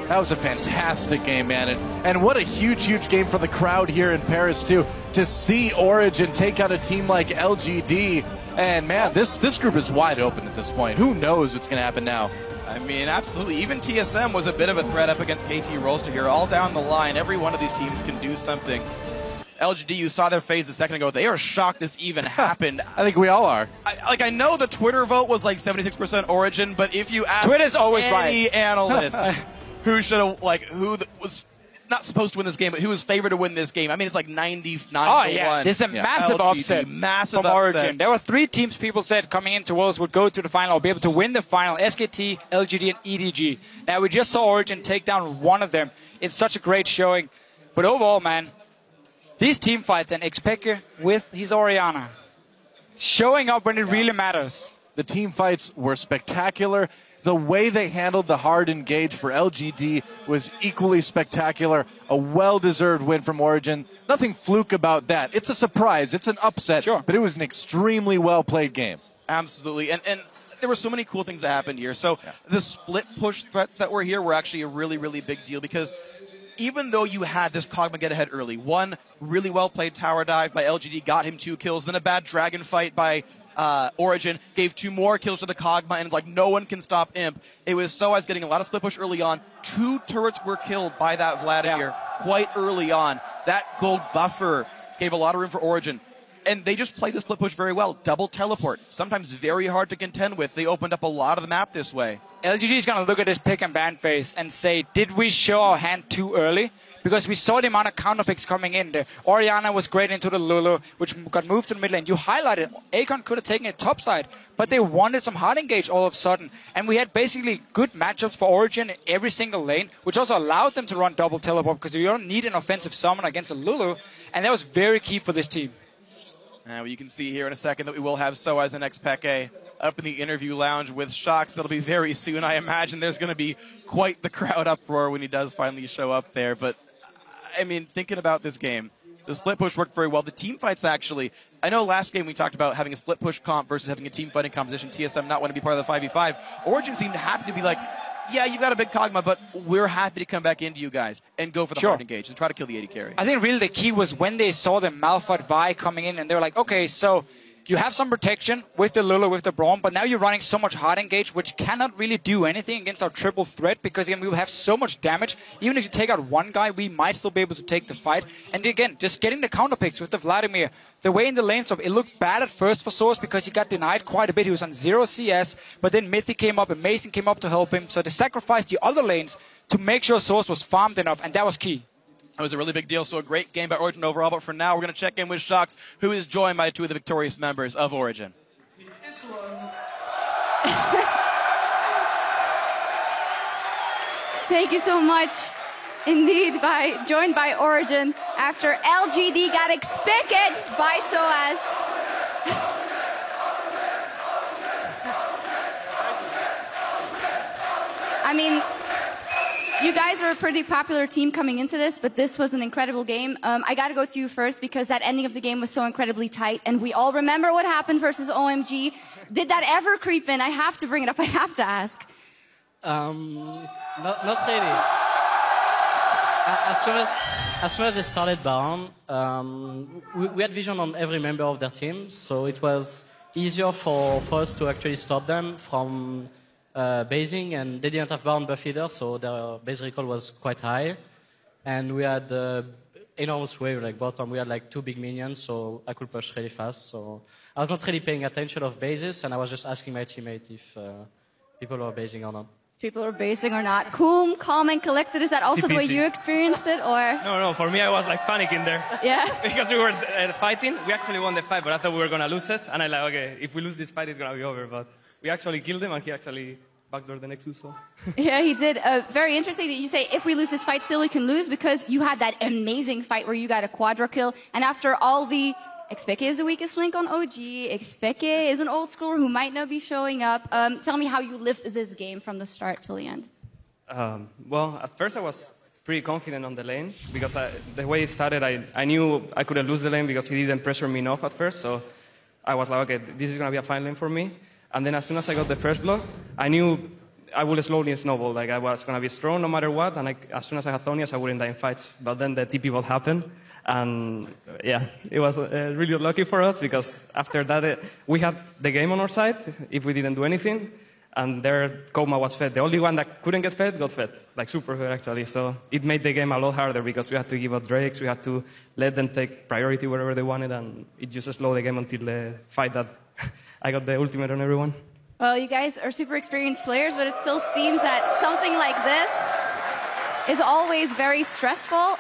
That was a fantastic game, man. And what a huge game for the crowd here in Paris, too, to see Origen take out a team like LGD. And, man, this group is wide open at this point. Who knows what's going to happen now? I mean, absolutely. Even TSM was a bit of a threat up against KT Rolster here. All down the line, every one of these teams can do something. LGD, you saw their phase a second ago. They are shocked this even happened. I think we all are. I know the Twitter vote was like 76% Origen, but if you ask Twitter's always any analyst who should have, was not supposed to win this game, but who was favored to win this game, I mean, it's like 99 Oh, to yeah. 1. This is a massive LGD, upset massive from Origen. upset. There were 3 teams people said coming into Worlds would go to the final or be able to win the final: SKT, LGD, and EDG. Now, we just saw Origen take down one of them. It's such a great showing. But overall, man, these team fights and xPeke with his Orianna showing up when it really matters. The team fights were spectacular. The way they handled the hard engage for LGD was equally spectacular. A well-deserved win from Origen. Nothing fluke about that. It's a surprise. It's an upset. Sure. But it was an extremely well-played game. Absolutely. And there were so many cool things that happened here. So the split push threats that were here were actually a really big deal, because even though you had this Kog'Maw get ahead early, one really well-played tower dive by LGD got him 2 kills, then a bad dragon fight by Origen gave 2 more kills to the Kog'Maw, and no one can stop Imp. It was sOAZ getting a lot of split push early on. 2 turrets were killed by that Vladimir quite early on. That gold buffer gave a lot of room for Origen. And they just played the split push very well. Double teleport, sometimes very hard to contend with. They opened up a lot of the map this way. LGD is going to look at this pick and ban phase and say, did we show our hand too early? Because we saw the amount of counter picks coming in there. Orianna was great into the Lulu, which got moved to the mid lane. You highlighted Acorn could have taken it topside, but they wanted some hard engage all of a sudden. And we had basically good matchups for Origen in every single lane, which also allowed them to run double teleport, because you don't need an offensive summon against a Lulu. And that was very key for this team. Well, you can see here in a second that we will have sOAZ and xPeke up in the interview lounge with Shox. That'll be very soon. I imagine there's going to be quite the crowd uproar when he does finally show up there. But, I mean, thinking about this game, the split push worked very well. The team fights, actually, I know last game we talked about having a split push comp versus having a team fighting composition. TSM not want to be part of the 5v5. Origen seemed happy to be like, yeah, you've got a big Kog'Maw, but we're happy to come back into you guys and go for the hard engage and try to kill the AD carry. I think really the key was when they saw the Malphite Vi coming in, and they were like, okay, so you have some protection with the Lulu, with the Braum, but now you're running so much hard engage, which cannot really do anything against our triple threat, because again, we will have so much damage. Even if you take out one guy, we might still be able to take the fight. And again, just getting the counter picks with the Vladimir. The way in the lane swap, it looked bad at first for sOAZ because he got denied quite a bit. He was on 0 CS, but then Mithy came up and Mason came up to help him. So they sacrificed the other lanes to make sure sOAZ was farmed enough, and that was key. It was a really big deal, so a great game by Origen overall. But for now, we're going to check in with Shox, who is joined by 2 of the victorious members of Origen. Thank you so much. Indeed, joined by Origen after LGD got xPeke by sOAZ. I mean, You guys are a pretty popular team coming into this, but this was an incredible game. I got to go to you first because that ending of the game was so incredibly tight, and we all remember what happened versus OMG. Did that ever creep in? I have to bring it up. I have to ask. Not really. As soon as they started Braum, we had vision on every member of their team, so it was easier for us to actually stop them from basing, and they didn't have Braum buff either, so their base recall was quite high. And we had enormous wave, like bottom, we had like 2 big minions, so I could push really fast. So I was not really paying attention of bases, and I was just asking my teammate if people were basing or not. People are basing or not. Cool, calm, and collected. Is that also the way you experienced it, or? No. For me, I was like panicking there. Yeah. Because we were fighting. We actually won the fight, but I thought we were gonna lose it. And I like, okay, if we lose this fight, it's gonna be over. But we actually killed him, and he actually backdoored the Nexus. So. Yeah, he did. Very interesting that you say if we lose this fight, still we can lose, because you had that amazing fight where you got a quadra kill, and after all the xPeke is the weakest link on OG. xPeke is an old schooler who might not be showing up. Tell me how you lived this game from the start till the end. Well, at first I was pretty confident on the lane because the way it started, I knew I couldn't lose the lane because he didn't pressure me enough at first. So I was like, okay, this is going to be a fine lane for me. And then as soon as I got the first block, I knew I would slowly snowball. Like I was going to be strong no matter what. And as soon as I had Thonias, I wouldn't die in fights. But then the TP ball happened. And yeah, it was really lucky for us because after that, we had the game on our side if we didn't do anything. And there, Kog'Maw was fed. The only one that couldn't get fed, got fed. Like super fed, actually. So it made the game a lot harder because we had to give up Drakes. We had to let them take priority wherever they wanted. And it just slowed the game until the fight that I got the ultimate on everyone. Well, you guys are super experienced players, but it still seems that something like this is always very stressful.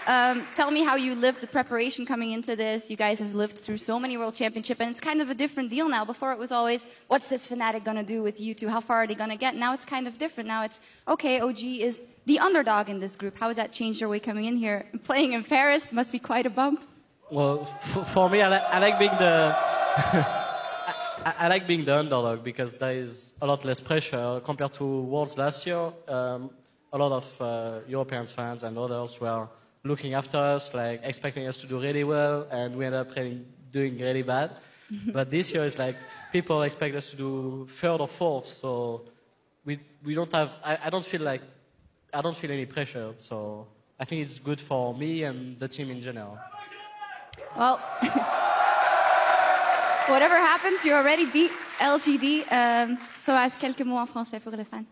Tell me how you lived the preparation coming into this. You guys have lived through so many World Championship, and it's kind of a different deal now. Before it was always, what's this Fnatic going to do with you two? How far are they going to get? Now it's kind of different. Now it's, okay, OG is the underdog in this group. How has that changed your way coming in here? Playing in Paris must be quite a bump. Well, for me, I like being the... I like being the underdog because there is a lot less pressure compared to Worlds last year. A lot of European fans and others were looking after us, like expecting us to do really well, and we ended up doing really bad. But this year it's like people expect us to do third or fourth, so we don't have. I don't feel any pressure. So I think it's good for me and the team in general. Well, whatever happens, you already beat LGD. sOAZ, quelques mots en français pour les fans.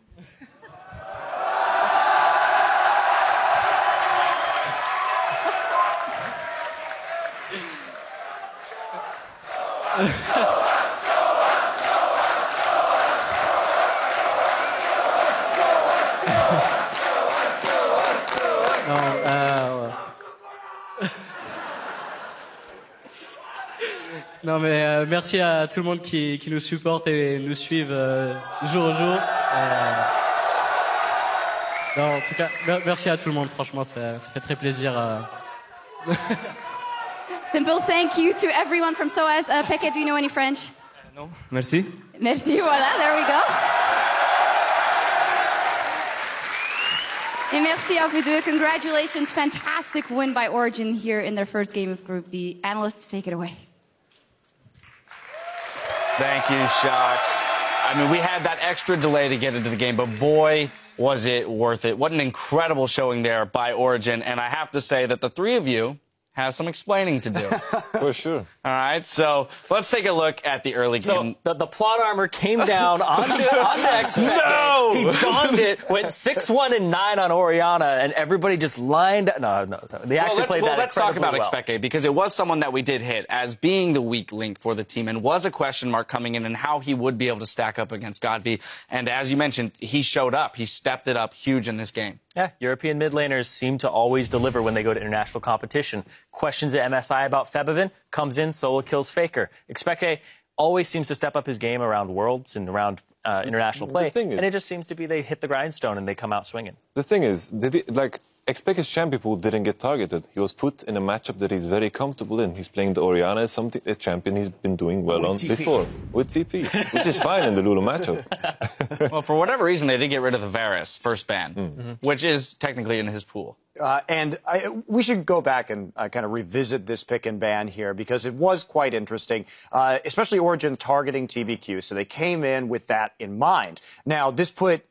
Non, mais merci à tout le monde qui nous supporte et nous suivent jour au jour. Non, en tout cas, merci à tout le monde, franchement, ça fait très plaisir. Simple thank you to everyone from sOAZ. Peke, do you know any French? No, merci. Merci, voilà, there we go. Et merci à vous deux. Congratulations, fantastic win by Origen here in their first game of Group D. Analysts, take it away. Thank you, Shocks. I mean, we had that extra delay to get into the game, but boy, was it worth it. What an incredible showing there by Origen. And I have to say that the three of you have some explaining to do. For sure. All right, so let's take a look at the early game. So the plot armor came down on the xPeke. No! He donned it, went 6-1 and 9 on Orianna, and everybody just lined. No. They actually played that. Let's talk about well. xPeke, because it was someone that we did hit as being the weak link for the team, and was a question mark coming in and how he would be able to stack up against GODV. And as you mentioned, he showed up. He stepped it up huge in this game. Yeah, European mid laners seem to always deliver when they go to international competition. Questions at MSI about Febevin, comes in, solo kills Faker. xPeke always seems to step up his game around Worlds and around international play. And it just seems to be they hit the grindstone and they come out swinging. The thing is, xPeke's champion pool didn't get targeted. He was put in a matchup that he's very comfortable in. He's playing the Orianna, a champion he's been doing well on before, with TP, which is fine in the Lulu matchup. Well, for whatever reason, they did get rid of the Varus first ban, which is technically in his pool. We should go back and kind of revisit this pick and ban here because it was quite interesting, especially Origen targeting TBQ. So they came in with that in mind. Now, this put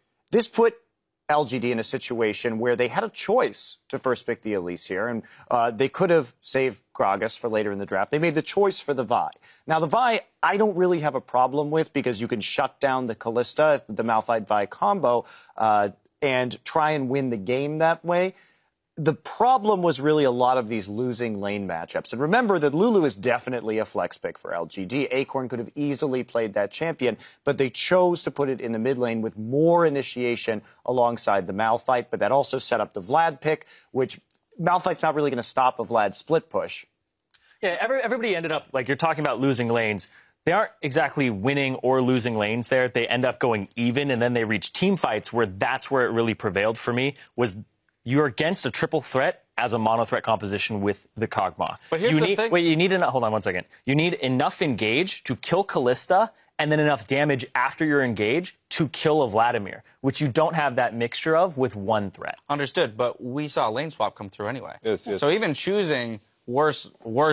LGD in a situation where they had a choice to first pick the Elise here, and they could have saved Gragas for later in the draft. They made the choice for the Vi. Now, the Vi, I don't really have a problem with because you can shut down the Kalista, the Malphite Vi combo, and try and win the game that way. The problem was really a lot of these losing lane matchups. And remember that Lulu is definitely a flex pick for LGD. Acorn could have easily played that champion, but they chose to put it in the mid lane with more initiation alongside the Malphite. But that also set up the Vlad pick, which Malphite's not really going to stop a Vlad split push. Yeah, everybody ended up, like you're talking about losing lanes. They aren't exactly winning or losing lanes there. They end up going even, and then they reach team fights where that's where it really prevailed for me, was you're against a triple threat as a mono threat composition with the Kog'Maw. But here's the thing. Wait, you need enough. Hold on one second. You need enough engage to kill Kalista, and then enough damage after your engage to kill a Vladimir, which you don't have that mixture of with one threat. Understood, but we saw a lane swap come through anyway. Yes, yes. So even choosing worse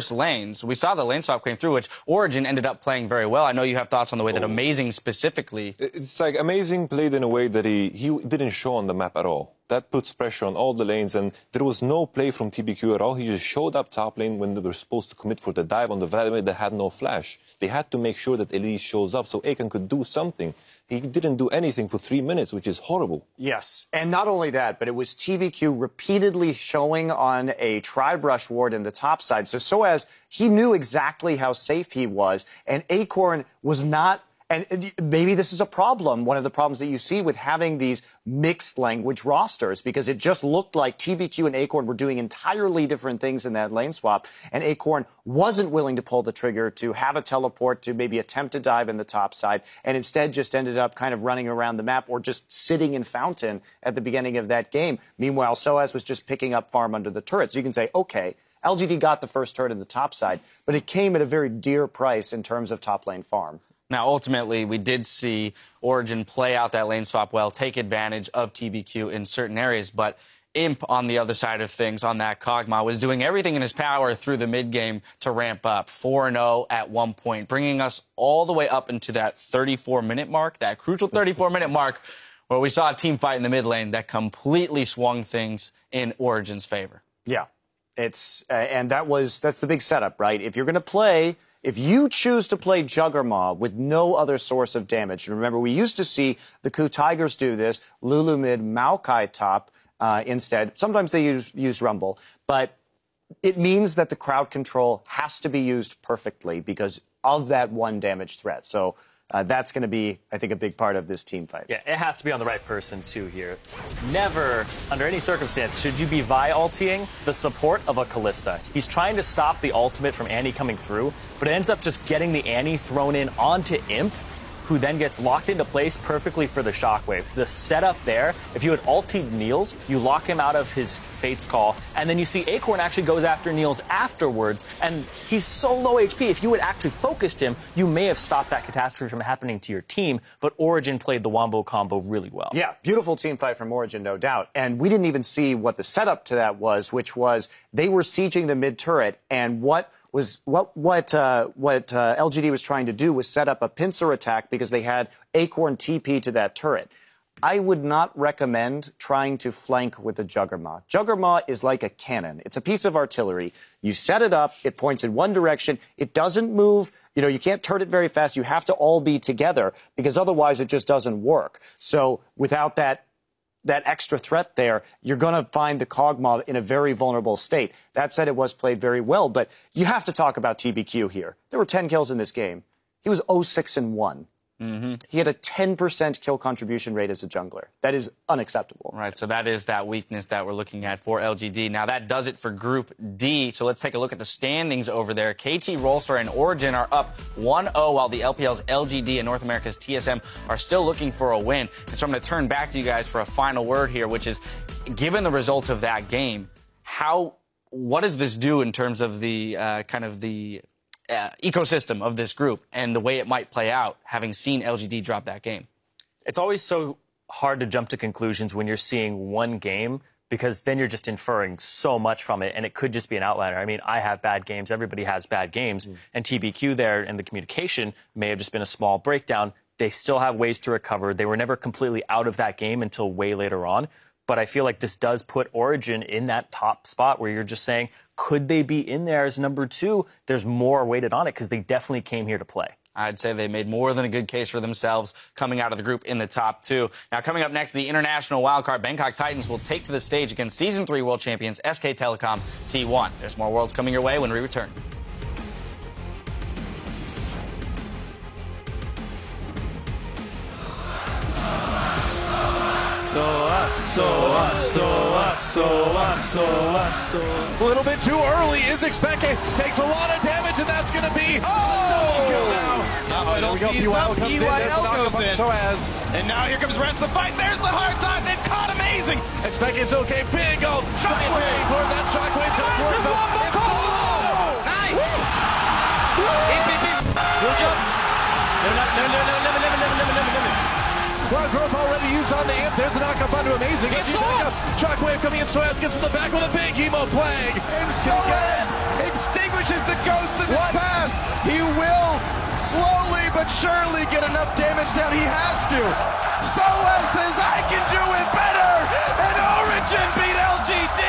lanes, we saw the lane swap came through, which Origen ended up playing very well. I know you have thoughts on the way that Amazing specifically. It's like Amazing played in a way that he didn't show on the map at all. That puts pressure on all the lanes, and there was no play from TBQ at all. He just showed up top lane when they were supposed to commit for the dive on the Vladimir that had no flash. They had to make sure that Elise shows up so Acorn could do something. He didn't do anything for 3 minutes, which is horrible. Yes, and not only that, but it was TBQ repeatedly showing on a tri-brush ward in the top side. So sOAZ, he knew exactly how safe he was, and Acorn was not. And maybe this is a problem, one of the problems that you see with having these mixed language rosters, because it just looked like TBQ and Acorn were doing entirely different things in that lane swap, and Acorn wasn't willing to pull the trigger to have a teleport to maybe attempt to dive in the top side, and instead just ended up kind of running around the map or just sitting in Fountain at the beginning of that game. Meanwhile, sOAZ was just picking up farm under the turret. So you can say, okay, LGD got the first turret in the top side, but it came at a very dear price in terms of top lane farm. Now, ultimately, we did see Origen play out that lane swap well, take advantage of TBQ in certain areas, but Imp on the other side of things on that Kog'Maw was doing everything in his power through the mid-game to ramp up. 4-0 at one point, bringing us all the way up into that 34-minute mark, that crucial 34-minute mark, where we saw a team fight in the mid lane that completely swung things in Origen's favor. Yeah, and that's the big setup, right? If you're going to play... If you choose to play Juggernaut with no other source of damage, and remember, we used to see the Ku Tigers do this, Lulu mid, Maokai top instead. Sometimes they use Rumble, but it means that the crowd control has to be used perfectly because of that one damage threat. So that's going to be, I think, a big part of this team fight. Yeah, it has to be on the right person, too, here. Never, under any circumstance, should you be Vi-ulting the support of a Kalista. He's trying to stop the ultimate from Annie coming through, but it ends up just getting the Annie thrown in onto Imp, who then gets locked into place perfectly for the shockwave. The setup there, if you had ultied Niels, you lock him out of his Fate's Call, and then you see Acorn actually goes after Niels afterwards, and he's so low HP, if you had actually focused him, you may have stopped that catastrophe from happening to your team, but Origen played the Wombo combo really well. Yeah, beautiful team fight from Origen, no doubt. And we didn't even see what the setup to that was, which was they were sieging the mid turret, and what LGD was trying to do was set up a pincer attack because they had Acorn TP to that turret. I would not recommend trying to flank with a Juggernaut. Juggernaut is like a cannon. It's a piece of artillery. You set it up, it points in one direction, it doesn't move, you can't turn it very fast, you have to all be together because otherwise it just doesn't work. So without that extra threat there, you're going to find the Kog'Maw in a very vulnerable state. That said, it was played very well, but you have to talk about TBQ here. There were 10 kills in this game. He was 0-6-1. He had a 10% kill contribution rate as a jungler. That is unacceptable. Right, so that is that weakness that we're looking at for LGD. Now, that does it for Group D. So let's take a look at the standings over there. KT, Rolster, and Origen are up 1-0, while the LPL's LGD and North America's TSM are still looking for a win. And so I'm going to turn back to you guys for a final word here, which is, given the result of that game, what does this do in terms of the ecosystem of this group and the way it might play out, having seen LGD drop that game? It's always so hard to jump to conclusions when you're seeing one game, because then you're just inferring so much from it, and it could just be an outlier. I mean, I have bad games. Everybody has bad games. And TBQ there and the communication may have just been a small breakdown. They still have ways to recover. They were never completely out of that game until way later on. But I feel like this does put Origen in that top spot where you're just saying, could they be in there as number 2? There's more weighted on it because they definitely came here to play. I'd say they made more than a good case for themselves coming out of the group in the top 2. Now, coming up next, the international wildcard, Bangkok Titans will take to the stage against Season 3 world champions SK Telecom T1. There's more Worlds coming your way when we return. A little bit too early is xPeke. Takes a lot of damage, and that's going to be... There we go. Pyl comes goes in. sOAZ. And now here comes the rest of the fight. There's the hard time. They've caught amazing. xPeke is okay. Big old shockwave. For that shockwave just works out. Nice. Good job. Never. Well, growth already used on the imp. There's a knockup onto amazing. Shockwave coming in. sOAZ gets in the back with a big emo plague. And sOAZ extinguishes the ghost of his past. He will slowly but surely get enough damage down. He has to. sOAZ says, I can do it better. And Origen beat LGD